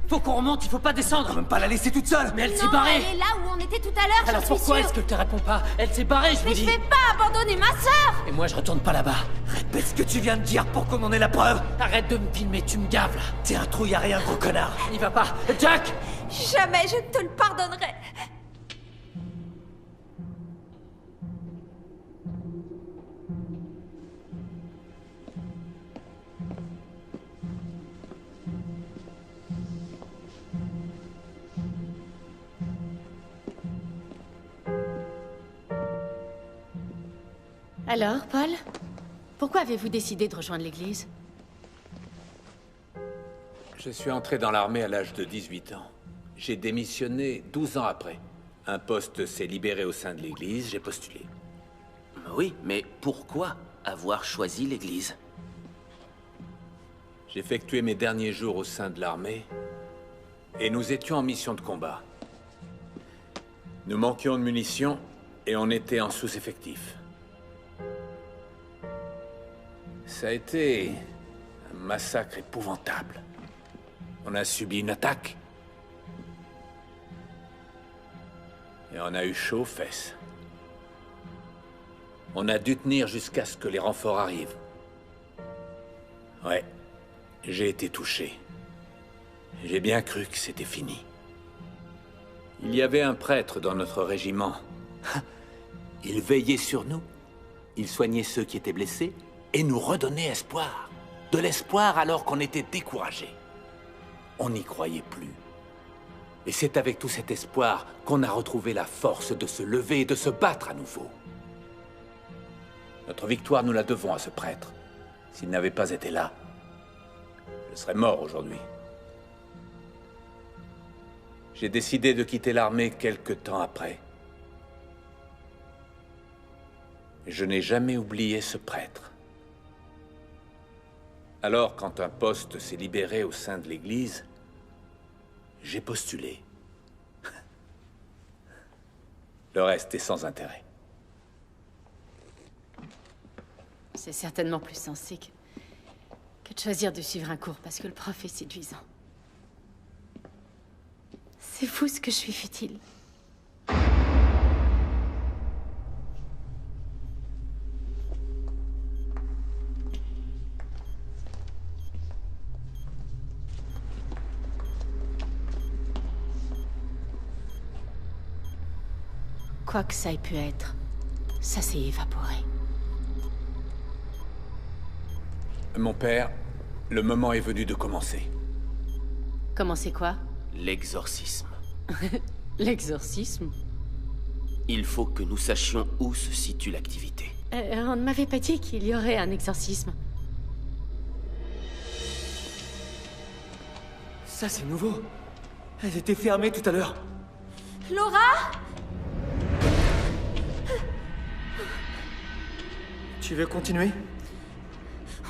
Faut qu'on remonte, il faut pas On descendre. va même pas la laisser toute seule. Mais elle s'est Non, barrée. elle est là où on était tout à l'heure, Alors j'en suis pourquoi sûre. est-ce que tu réponds pas? Elle s'est barrée, je vous Mais je dis. vais pas abandonner ma sœur. Et moi, je retourne pas là-bas. Répète ce que tu viens de dire pour qu'on en ait la preuve. Arrête de me filmer, tu me gaves là. T'es un trouille à rien, gros connard. N'y va pas. Jack! Jamais je ne te le pardonnerai. Alors, Paul? Pourquoi avez-vous décidé de rejoindre l'église? Je suis entré dans l'armée à l'âge de 18 ans. J'ai démissionné 12 ans après. Un poste s'est libéré au sein de l'église, j'ai postulé. Oui, mais pourquoi avoir choisi l'église? J'effectuais mes derniers jours au sein de l'armée et nous étions en mission de combat. Nous manquions de munitions et on était en sous-effectif. Ça a été un massacre épouvantable. On a subi une attaque. Et on a eu chaud aux fesses. On a dû tenir jusqu'à ce que les renforts arrivent. Ouais, j'ai été touché. J'ai bien cru que c'était fini. Il y avait un prêtre dans notre régiment. Il veillait sur nous. Il soignait ceux qui étaient blessés et nous redonnait espoir. De l'espoir alors qu'on était découragés. On n'y croyait plus. Et c'est avec tout cet espoir qu'on a retrouvé la force de se lever et de se battre à nouveau. Notre victoire, nous la devons à ce prêtre. S'il n'avait pas été là, je serais mort aujourd'hui. J'ai décidé de quitter l'armée quelque temps après. Je n'ai jamais oublié ce prêtre. Alors, quand un poste s'est libéré au sein de l'église, j'ai postulé. Le reste est sans intérêt. C'est certainement plus sensé que de choisir de suivre un cours parce que le prof est séduisant. C'est fou ce que je suis futile. Quoi que ça ait pu être, ça s'est évaporé. Mon père, le moment est venu de commencer. Commencer quoi? L'exorcisme. L'exorcisme? Il faut que nous sachions où se situe l'activité. On ne m'avait pas dit qu'il y aurait un exorcisme. Ça, c'est nouveau. Elles étaient fermées tout à l'heure. Laura? Tu veux continuer?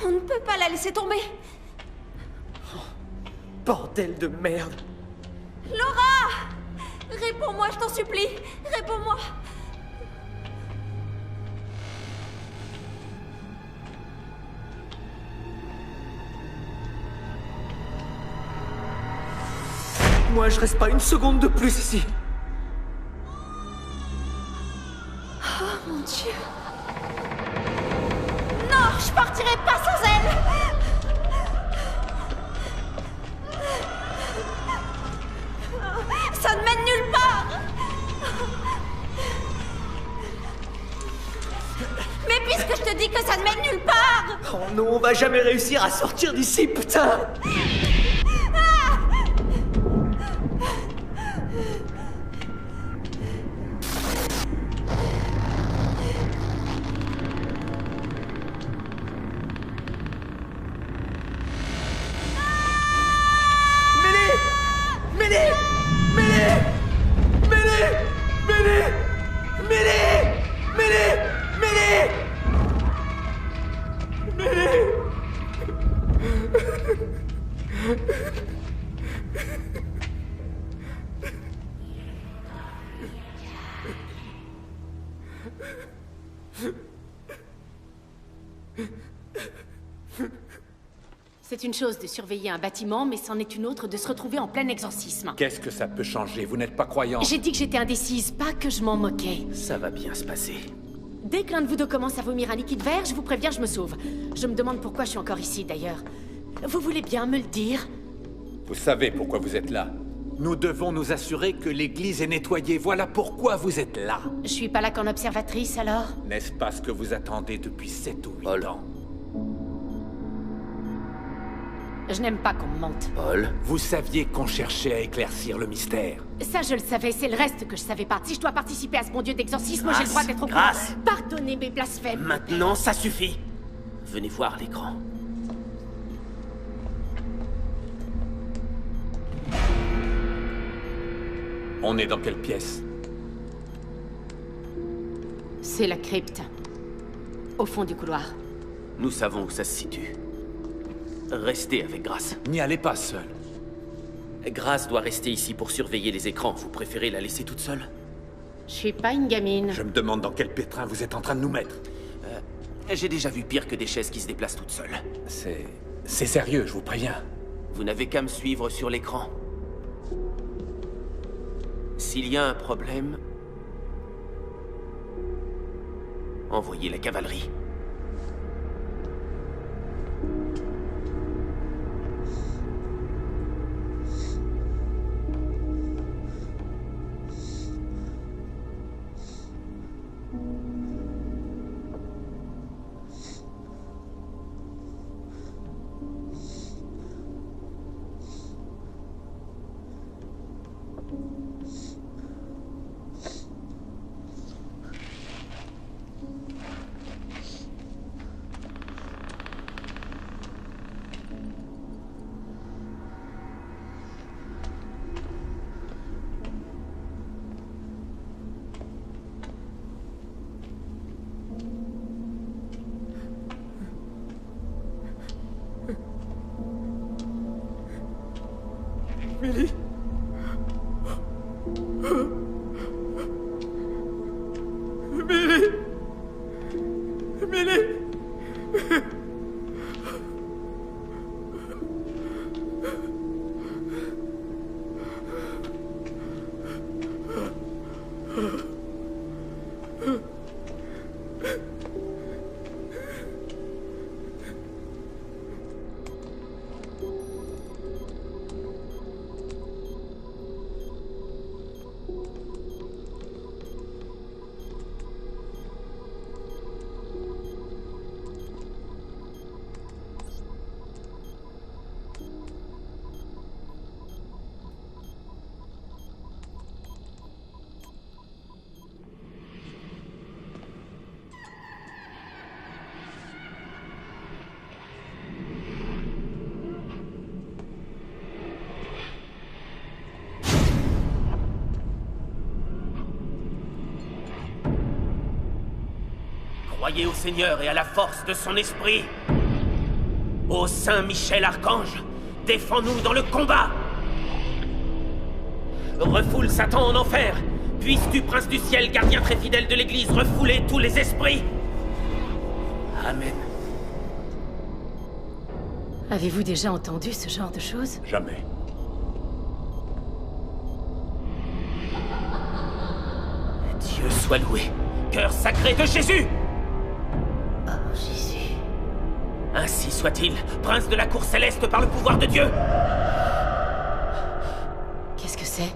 On ne peut pas la laisser tomber. Bordel de merde. Laura! Réponds-moi, je t'en supplie. Réponds-moi. Moi, je reste pas une seconde de plus ici. Oh mon Dieu. Non, je partirai pas sans elle. dis que ça ne mène nulle part! Oh non, on va jamais réussir à sortir d'ici, putain! C'est une chose de surveiller un bâtiment, mais c'en est une autre de se retrouver en plein exorcisme. Qu'est-ce que ça peut changer? Vous n'êtes pas croyant. J'ai dit que j'étais indécise, pas que je m'en moquais. Ça va bien se passer. Dès que l'un de vous deux commence à vomir un liquide vert, je vous préviens, je me sauve. Je me demande pourquoi je suis encore ici, d'ailleurs. Vous voulez bien me le dire? Vous savez pourquoi vous êtes là. Nous devons nous assurer que l'église est nettoyée. Voilà pourquoi vous êtes là. Je suis pas là qu'en observatrice, alors? N'est-ce pas ce que vous attendez depuis 7 ou 8 ans? Je n'aime pas qu'on me mente. Paul, vous saviez qu'on cherchait à éclaircir le mystère. Ça, je le savais, c'est le reste que je savais pas. Si je dois participer à ce bon Dieu d'exorcisme, j'ai le droit d'être au courant. Grâce. Pardonnez mes blasphèmes. Maintenant, ça suffit. Venez voir l'écran. On est dans quelle pièce? C'est la crypte. Au fond du couloir. Nous savons où ça se situe. Restez avec Grâce. N'y allez pas seul. Grâce doit rester ici pour surveiller les écrans. Vous préférez la laisser toute seule? Je suis pas une gamine. Je me demande dans quel pétrin vous êtes en train de nous mettre. J'ai déjà vu pire que des chaises qui se déplacent toutes seules. C'est sérieux, je vous préviens. Vous n'avez qu'à me suivre sur l'écran. S'il y a un problème, envoyez la cavalerie. Mélie. Mélie. Mélie. Croyez au Seigneur et à la force de son esprit. Ô Saint Michel Archange, défends-nous dans le combat. Refoule Satan en enfer. Puisses-tu, Prince du Ciel, gardien très fidèle de l'Église, refouler tous les esprits. Amen. Avez-vous déjà entendu ce genre de choses? Jamais. Dieu soit loué. Cœur sacré de Jésus! Oh, Jésus. Ainsi soit-il, prince de la cour céleste par le pouvoir de Dieu! Qu'est-ce que c'est?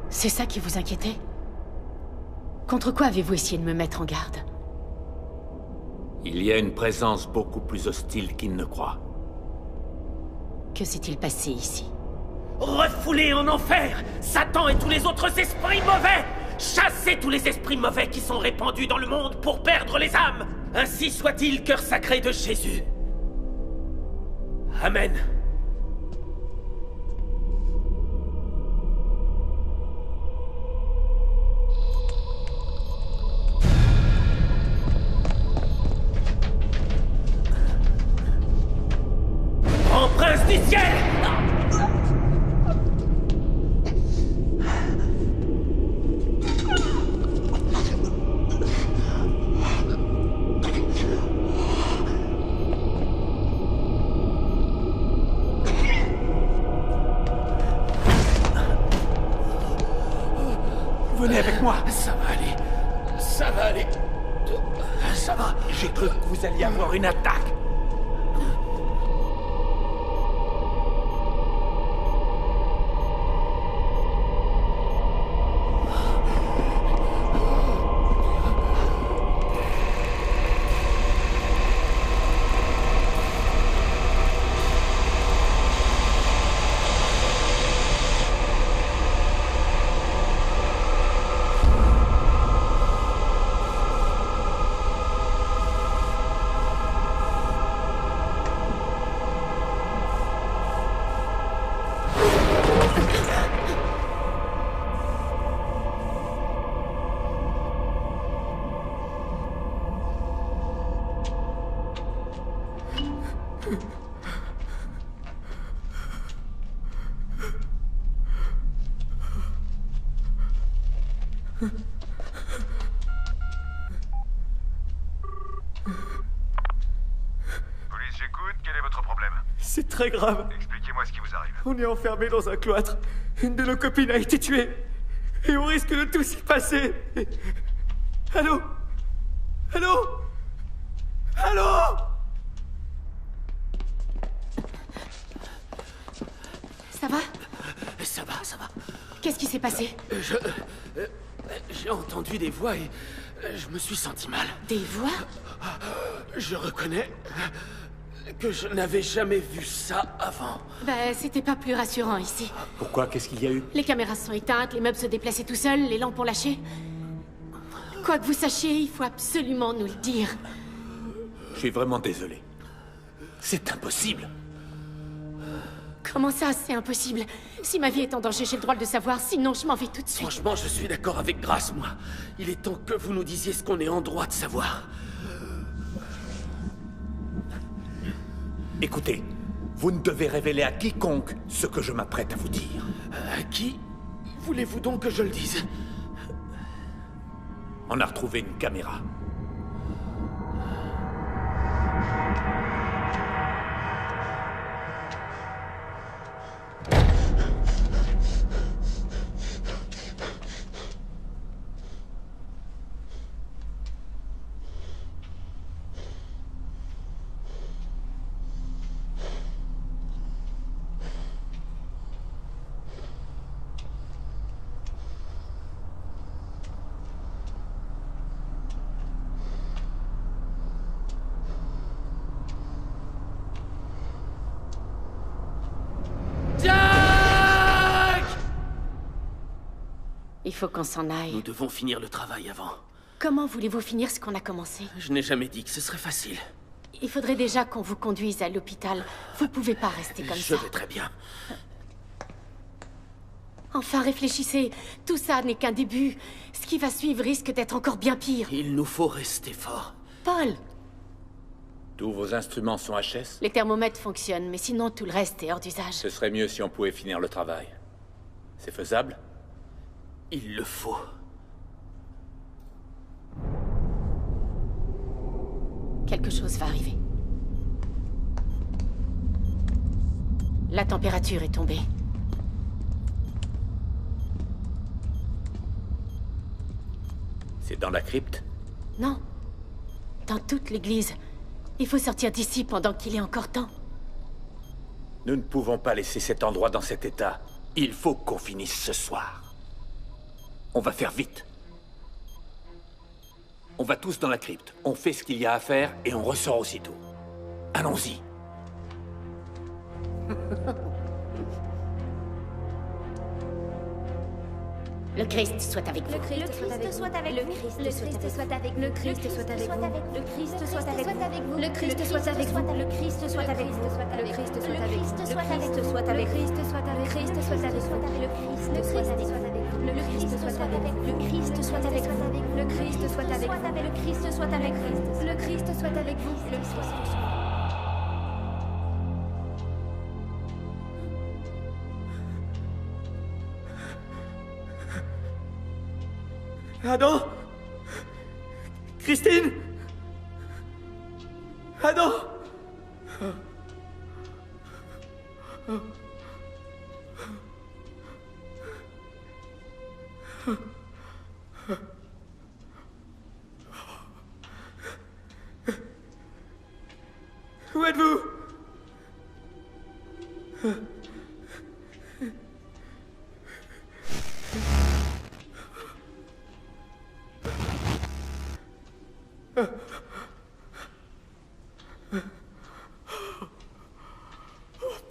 C'est ça qui vous inquiétait? Contre quoi avez-vous essayé de me mettre en garde? Il y a une présence beaucoup plus hostile qu'il ne croit. Que s'est-il passé ici? Refoulez en enfer Satan et tous les autres esprits mauvais! Chassez tous les esprits mauvais qui sont répandus dans le monde pour perdre les âmes! Ainsi soit-il, cœur sacré de Jésus. Amen. Grand prince du ciel! Venez avec moi. Ça va aller. Ça va aller. Ça va. J'ai cru que vous alliez avoir une attaque. Police, j'écoute. Quel est votre problème? C'est très grave. Expliquez-moi ce qui vous arrive. On est enfermé dans un cloître. Une de nos copines a été tuée. Et on risque de tout s'y passer. Allô? Allô? Allô? Ça va? Ça va, ça va. Qu'est-ce qui s'est passé? J'ai entendu des voix et je me suis senti mal. Des voix? Je reconnais que je n'avais jamais vu ça avant. Bah, c'était pas plus rassurant ici. Pourquoi? Qu'est-ce qu'il y a eu? Les caméras sont éteintes, les meubles se déplaçaient tout seuls, les lampes ont lâché. Quoi que vous sachiez, il faut absolument nous le dire. Je suis vraiment désolé. C'est impossible. Comment ça, c'est impossible? Si ma vie est en danger, j'ai le droit de le savoir, sinon je m'en vais tout de suite. Franchement, je suis d'accord avec Grace, moi. Il est temps que vous nous disiez ce qu'on est en droit de savoir. Écoutez, vous ne devez révéler à quiconque ce que je m'apprête à vous dire. À qui voulez-vous donc que je le dise? On a retrouvé une caméra. Il faut qu'on s'en aille. Nous devons finir le travail avant. Comment voulez-vous finir ce qu'on a commencé? Je n'ai jamais dit que ce serait facile. Il faudrait déjà qu'on vous conduise à l'hôpital. Vous pouvez pas rester comme ça. Je vais très bien. Enfin, réfléchissez. Tout ça n'est qu'un début. Ce qui va suivre risque d'être encore bien pire. Il nous faut rester forts. Paul! Tous vos instruments sont HS? Les thermomètres fonctionnent, mais sinon tout le reste est hors d'usage. Ce serait mieux si on pouvait finir le travail. C'est faisable? Il le faut. Quelque chose va arriver. La température est tombée. C'est dans la crypte? Non. Dans toute l'église. Il faut sortir d'ici pendant qu'il est encore temps. Nous ne pouvons pas laisser cet endroit dans cet état. Il faut qu'on finisse ce soir. On va faire vite. On va tous dans la crypte. On fait ce qu'il y a à faire et on ressort aussitôt. Allons-y. Le Christ soit avec vous. Le Christ soit avec vous. Le Christ soit avec vous. Le Christ soit avec vous. Le Christ soit avec vous. Le Christ soit avec vous. Le Christ soit avec vous. Le Christ soit avec vous. Le Christ soit avec vous. Le Christ soit avec vous. Le Christ soit avec vous. Le Christ soit avec vous. Le Christ soit avec vous. Le Christ soit avec vous. Le Christ soit avec vous. Le Christ soit avec vous. Le Christ soit avec vous. Le Christ soit avec vous. Adam? Christine? Adam? Où êtes-vous?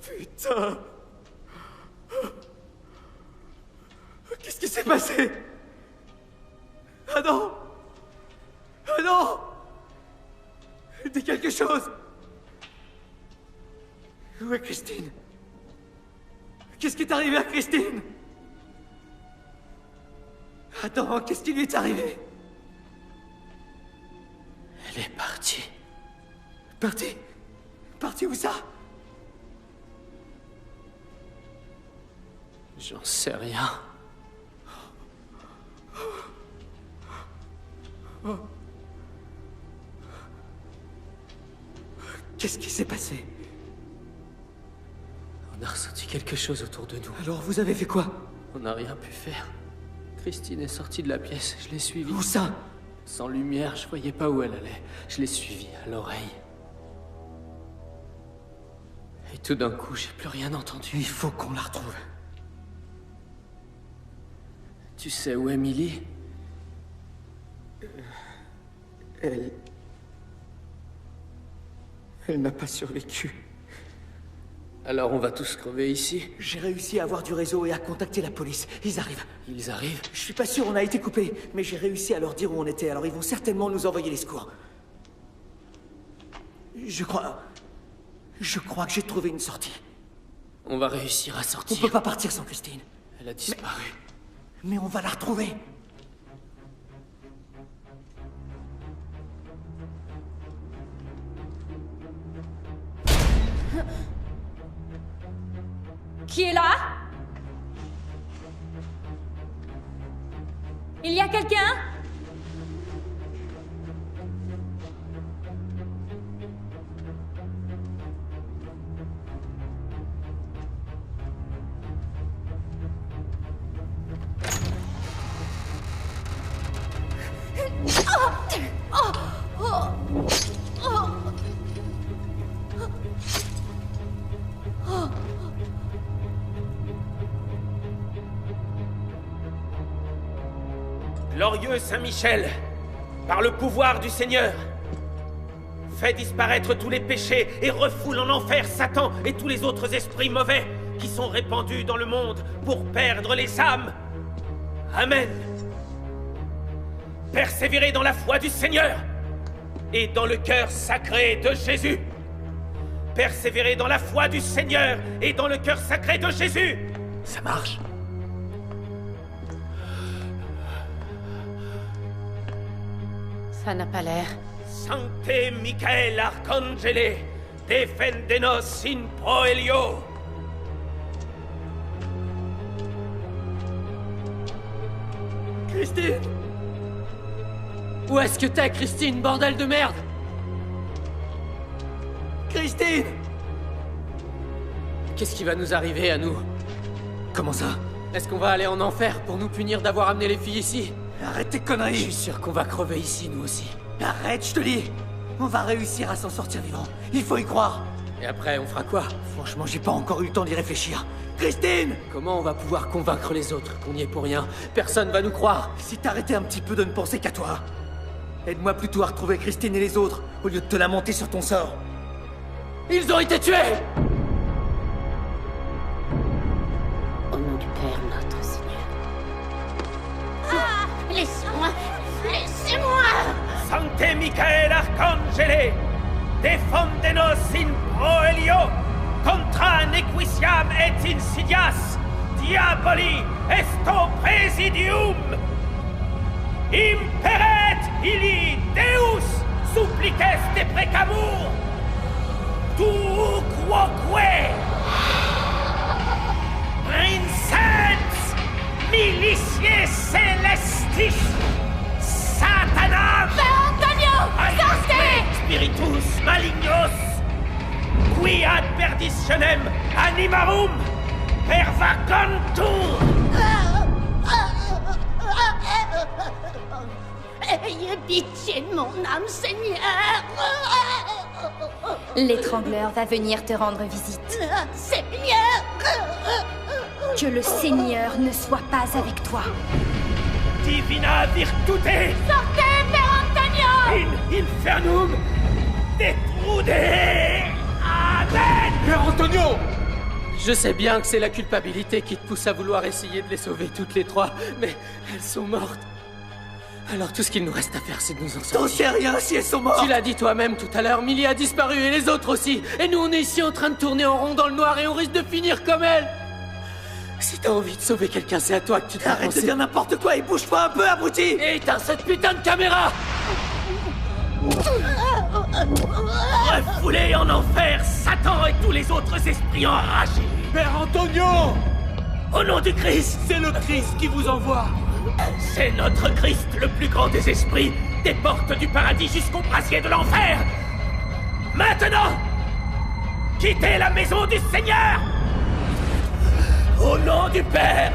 Putain! Qu'est-ce qui s'est passé? Adam! Adam! Dis quelque chose! Où est Christine? Qu'est-ce qui est arrivé à Christine? Attends, qu'est-ce qui lui est arrivé? Elle est partie. Partie? Partie où ça? J'en sais rien. Qu'est-ce qui s'est passé? On a ressenti quelque chose autour de nous. Alors vous avez fait quoi? On n'a rien pu faire. Christine est sortie de la pièce, je l'ai suivie. Où ça? Sans lumière, je voyais pas où elle allait. Je l'ai suivie à l'oreille. Et tout d'un coup, j'ai plus rien entendu. Il faut qu'on la retrouve. Tu sais où est Millie? Elle n'a pas survécu. Alors on va tous crever ici? J'ai réussi à avoir du réseau et à contacter la police. Ils arrivent. Ils arrivent? Je suis pas sûr, on a été coupé, mais j'ai réussi à leur dire où on était, alors ils vont certainement nous envoyer les secours. Je crois que j'ai trouvé une sortie. On va réussir à On sortir. peut pas partir sans Christine. Elle a disparu. Mais on va la retrouver. Qui est là? Il y a quelqu'un? Glorieux Saint-Michel, par le pouvoir du Seigneur, fais disparaître tous les péchés et refoule en enfer Satan et tous les autres esprits mauvais qui sont répandus dans le monde pour perdre les âmes. Amen. Persévérez dans la foi du Seigneur et dans le cœur sacré de Jésus. Persévérez dans la foi du Seigneur et dans le cœur sacré de Jésus. Ça marche. Ça n'a pas l'air. Sancte Michael Arcangele, defendenos in proelio. Christine! Où est-ce que t'es, Christine, bordel de merde? Christine! Qu'est-ce qui va nous arriver à nous? Comment ça? Est-ce qu'on va aller en enfer pour nous punir d'avoir amené les filles ici? Arrête tes conneries! Je suis sûr qu'on va crever ici, nous aussi. Arrête, je te dis! On va réussir à s'en sortir vivant. Il faut y croire. Et après, on fera quoi? Franchement, j'ai pas encore eu le temps d'y réfléchir. Christine! Comment on va pouvoir convaincre les autres qu'on y est pour rien? Personne va nous croire. Si t'arrêtais un petit peu de ne penser qu'à toi. Aide-moi plutôt à retrouver Christine et les autres, au lieu de te lamenter sur ton sort. Ils ont été tués! Au nom du Père notre Seigneur. Ah! Laissez-moi! Laissez-moi! Sancte Michael Arcangele, defendenos in proelio, contra nequitiam et insidias, diaboli esto presidium! Imperet illi Deus supplices de precamur, tu quoque Princens militiae celestis Satanam Antonio! Sortez! Spiritus malignos qui ad perditionem animarum pervacantur. Ayez pitié de mon âme, Seigneur! L'étrangleur va venir te rendre visite. Seigneur! Que le Seigneur ne soit pas avec toi. Divina virtute Sortez, Père Antonio! in infernum detrude. Amen. Père Antonio! Je sais bien que c'est la culpabilité qui te pousse à vouloir essayer de les sauver toutes les trois, mais elles sont mortes. Alors tout ce qu'il nous reste à faire, c'est de nous en T'en sortir. sais rien si elles sont mortes! Tu l'as dit toi-même tout à l'heure, Millie a disparu et les autres aussi. Et nous, on est ici en train de tourner en rond dans le noir et on risque de finir comme elle. Si t'as envie de sauver quelqu'un, c'est à toi que tu dois Arrête de penser. dire n'importe quoi et bouge-toi un peu, abruti! Et éteins cette putain de caméra! Refoulez en enfer Satan et tous les autres esprits enragés. Père Antonio! Au nom du Christ, C'est le Christ qui vous envoie! c'est notre Christ, le plus grand des esprits, des portes du paradis jusqu'au brasier de l'enfer. Maintenant, quittez la maison du Seigneur. Au nom du Père,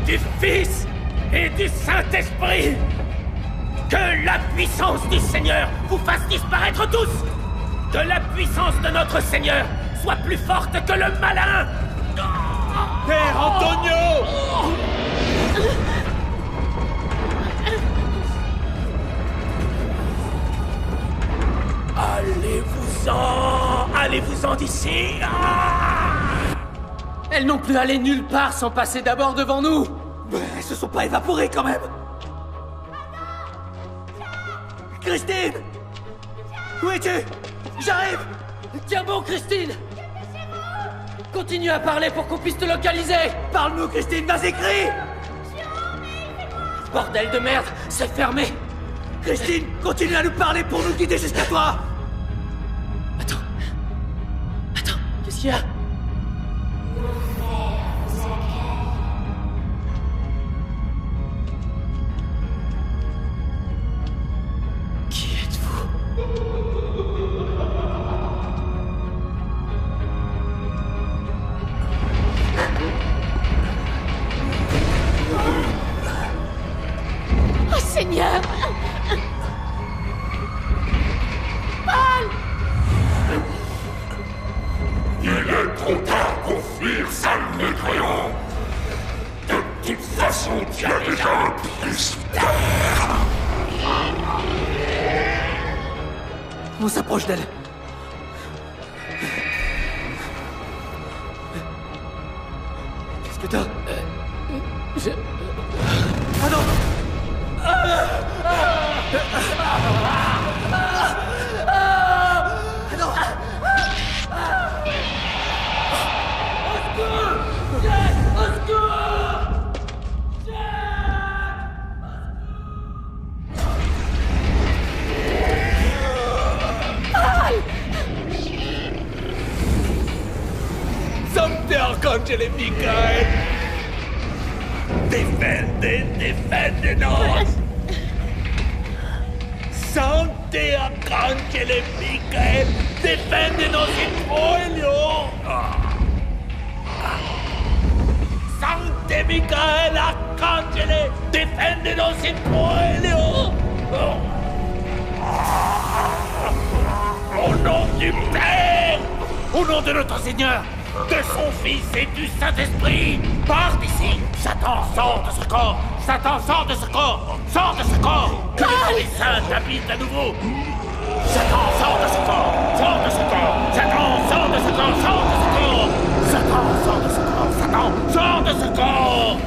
du Fils et du Saint-Esprit, que la puissance du Seigneur vous fasse disparaître tous. Que la puissance de notre Seigneur soit plus forte que le malin. Père Antonio! Allez-vous-en d'ici. Elles n'ont plus allé nulle part sans passer d'abord devant nous. Mais elles se sont pas évaporées quand même! Christine! Où es-tu? J'arrive! Tiens bon, Christine! Continue à parler pour qu'on puisse te localiser! Parle-nous, Christine, vas-y, crie! Bordel de merde, c'est fermé! Christine, continue à nous parler pour nous guider jusqu'à toi! Attends, qu'est-ce qu'il y a? Qui êtes-vous? Oh, Seigneur! Paul! Il est trop tard pour fuir, sale mécréant. De toute façon, tu as déjà le prix sous terre. On s'approche d'elle. Qu'est-ce que t'as? Ah non! Sancte Arcangele Michael, defendenos. Sancte Arcangele Michael, defendenos in proelio. Sancte Michael Arcangele, defendenos in proelio. Au nom du Père, au nom de notre Seigneur, de son Fils et du Saint-Esprit. Pars d'ici. Satan, sors de ce corps. Satan, sors de ce corps. Sors de ce corps. Que les saints t'habitent à nouveau. Satan, sors de ce corps. Sors de ce corps. Satan, sors de ce corps. Sors de ce corps. Satan, sors de ce corps. Satan, sors de ce corps.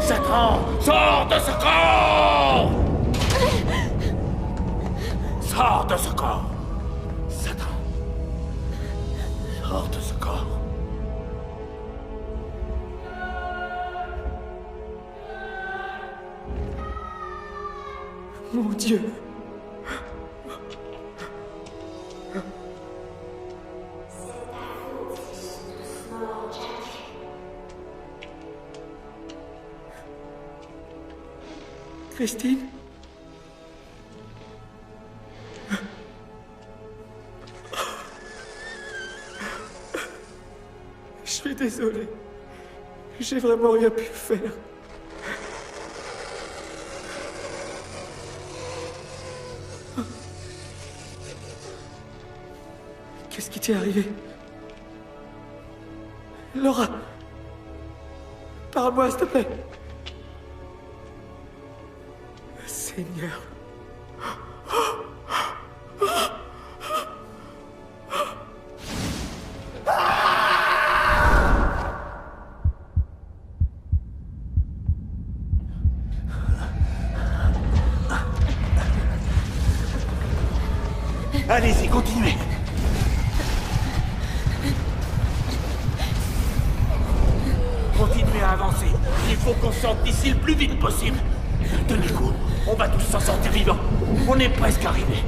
Satan, sors de ce corps. Sors de ce corps. Satan, sors de ce corps. Mon Dieu. Christine? Je suis désolé. J'ai vraiment rien pu faire. Qu'est-ce qui t'est arrivé? Laura! Parle-moi, s'il te plaît. Seigneur. Allez-y, continuez. Continuez à avancer. Il faut qu'on sorte d'ici le plus vite possible. Tenez le coup. On va tous s'en sortir vivants. On est presque arrivés.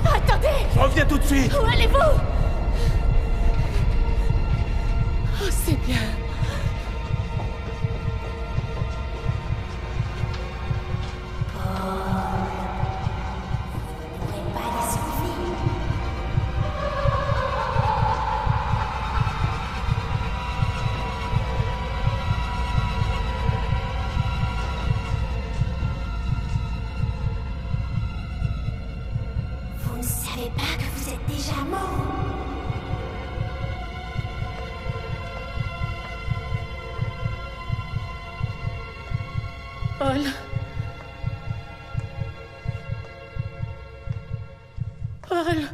Attendez! Je reviens tout de suite. Où allez-vous? Oh, c'est bien. Vous ne savez pas que vous êtes déjà mort? Paul. Paul.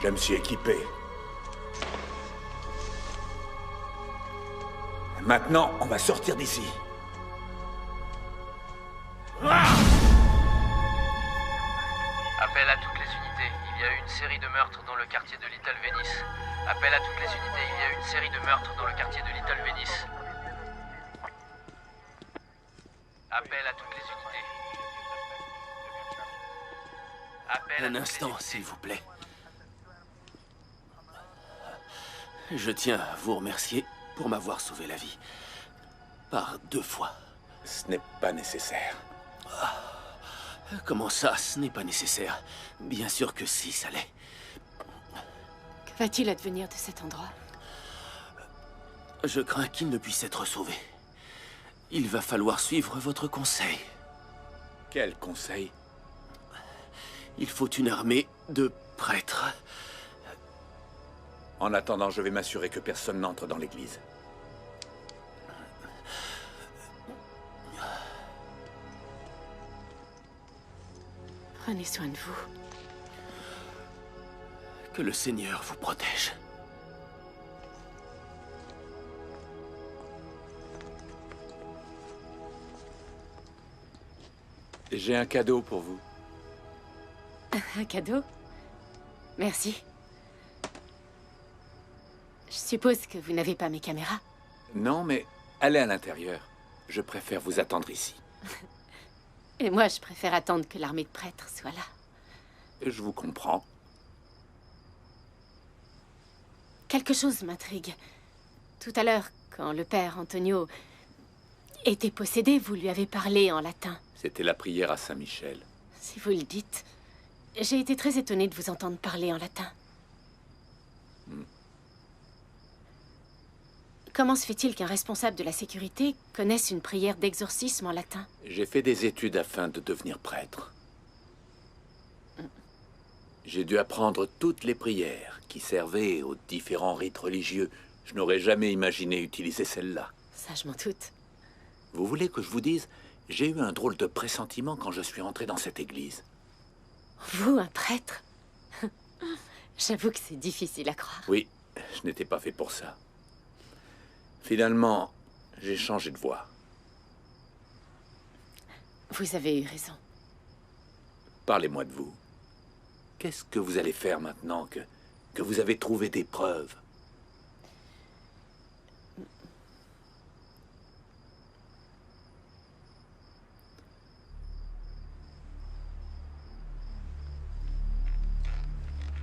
Je me suis équipé. Maintenant, on va sortir d'ici. Appel à toutes les unités. Il y a eu une série de meurtres dans le quartier de Little Venice. Appel à toutes les unités. Il y a eu une série de meurtres dans le quartier de Little Venice. Appel à toutes les unités. Appel à Un instant, s'il vous plaît. Je tiens à vous remercier pour m'avoir sauvé la vie. Par 2 fois. Ce n'est pas nécessaire. Comment ça, ce n'est pas nécessaire? Bien sûr que si, ça l'est. Que va-t-il advenir de cet endroit? Je crains qu'il ne puisse être sauvé. Il va falloir suivre votre conseil. Quel conseil? Il faut une armée de prêtres. En attendant, je vais m'assurer que personne n'entre dans l'église. Prenez soin de vous. Que le Seigneur vous protège. J'ai un cadeau pour vous. Un cadeau? Merci. Je suppose que vous n'avez pas mes caméras? Non, mais allez à l'intérieur. Je préfère vous attendre ici. Et moi, je préfère attendre que l'armée de prêtres soit là. Je vous comprends. Quelque chose m'intrigue. Tout à l'heure, quand le père Antonio était possédé, vous lui avez parlé en latin. C'était la prière à Saint-Michel. Si vous le dites. J'ai été très étonnée de vous entendre parler en latin. Comment se fait-il qu'un responsable de la sécurité connaisse une prière d'exorcisme en latin? J'ai fait des études afin de devenir prêtre. J'ai dû apprendre toutes les prières qui servaient aux différents rites religieux. Je n'aurais jamais imaginé utiliser celle-là. Ça, je m'en doute. Vous voulez que je vous dise? J'ai eu un drôle de pressentiment quand je suis entré dans cette église. Vous, un prêtre? J'avoue que c'est difficile à croire. Oui, je n'étais pas fait pour ça. Finalement, j'ai changé de voie. Vous avez eu raison. Parlez-moi de vous. Qu'est-ce que vous allez faire maintenant que vous avez trouvé des preuves?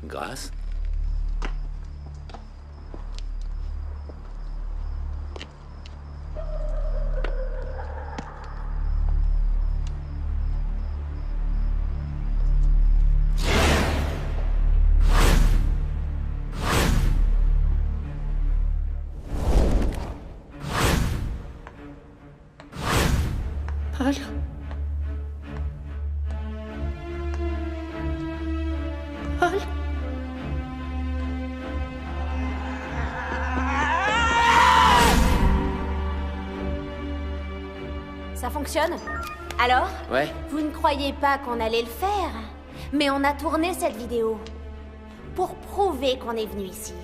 Grâce? Paul? Paul? Ça fonctionne? Alors? Ouais. Vous ne croyez pas qu'on allait le faire? Mais on a tourné cette vidéo pour prouver qu'on est venu ici.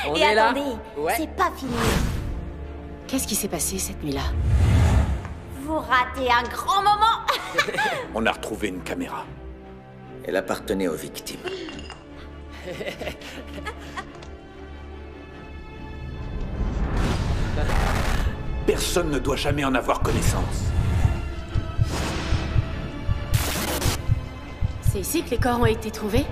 On Et est là? attendez, Ouais. c'est pas fini. Qu'est-ce qui s'est passé cette nuit-là? Vous ratez un grand moment. On a retrouvé une caméra. Elle appartenait aux victimes. Personne ne doit jamais en avoir connaissance. C'est ici que les corps ont été trouvés?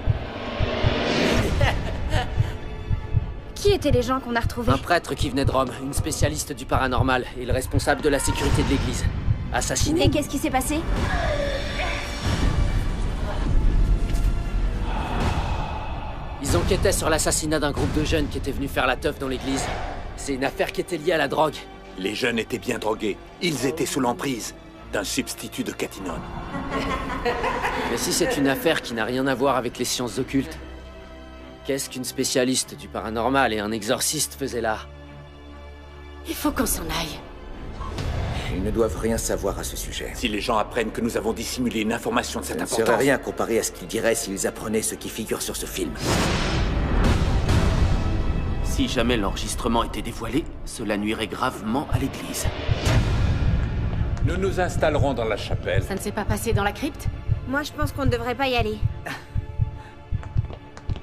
Qui étaient les gens qu'on a retrouvés? Un prêtre qui venait de Rome, une spécialiste du paranormal et le responsable de la sécurité de l'église. Assassiné. Et qu'est-ce qui s'est passé? Ils enquêtaient sur l'assassinat d'un groupe de jeunes qui étaient venus faire la teuf dans l'église. C'est une affaire qui était liée à la drogue. Les jeunes étaient bien drogués. Ils étaient sous l'emprise d'un substitut de Catinone. Mais si c'est une affaire qui n'a rien à voir avec les sciences occultes, qu'est-ce qu'une spécialiste du paranormal et un exorciste faisaient là? Il faut qu'on s'en aille. Ils ne doivent rien savoir à ce sujet. Si les gens apprennent que nous avons dissimulé une information de cette Ça ne importance... serait rien comparé à ce qu'ils diraient s'ils apprenaient ce qui figure sur ce film. Si jamais l'enregistrement était dévoilé, cela nuirait gravement à l'église. Nous nous installerons dans la chapelle. Ça ne s'est pas passé dans la crypte? Moi, je pense qu'on ne devrait pas y aller.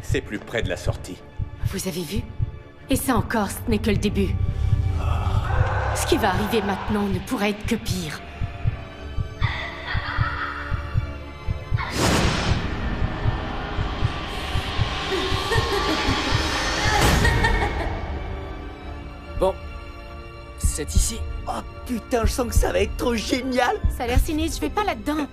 C'est plus près de la sortie. Vous avez vu? Et ça encore, ce n'est que le début. Ce qui va arriver maintenant ne pourrait être que pire. Bon, C'est ici. Oh putain, je sens que ça va être trop génial. Ça a l'air sinistre, je vais pas là-dedans.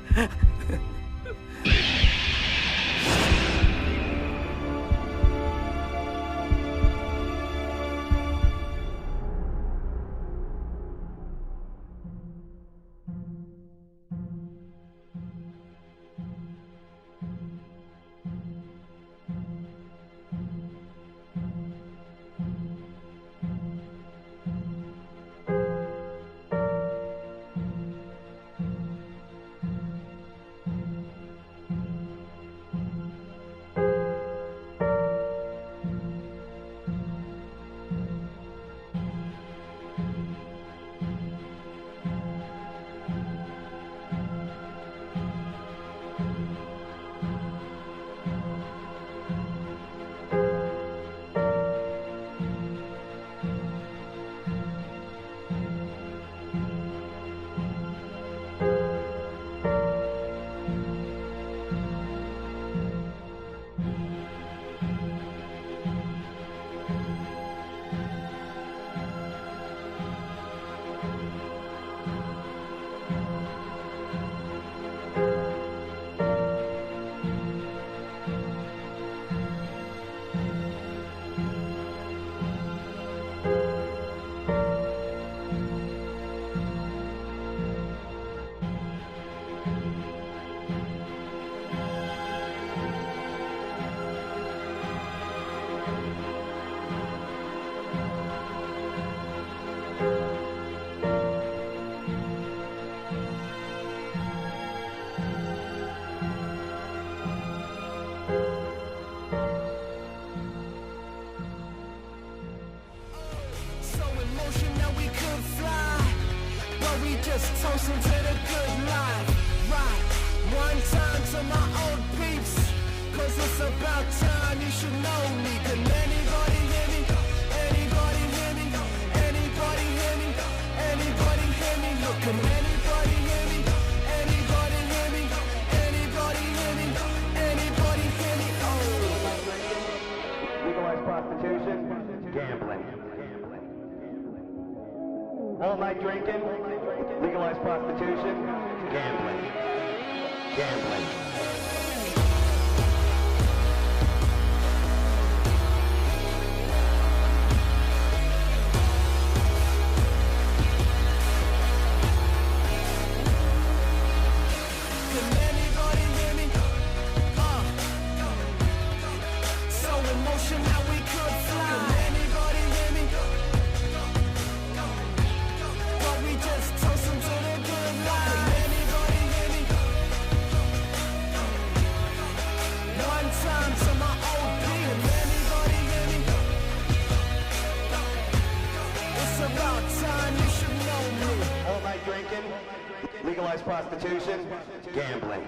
Toasting to the good life, right? One time to my old peeps, 'cause it's about time you should know me. Can anybody hear me? Anybody hear me? Anybody hear me? Anybody hear me? Look, can anybody hear me? Anybody hear me? Anybody hear me? Anybody hear me? Oh. Legalize prostitution, gambling. All night drinking, legalize prostitution, gambling. Gambling. Can anybody hear me? So in motion that we could fly. Can anybody hear me? But we just toasting to the good life. Can anybody hear me? One time to my old people. Can anybody hear me? It's about time you should know me. All night drinking, legalize prostitution, gambling.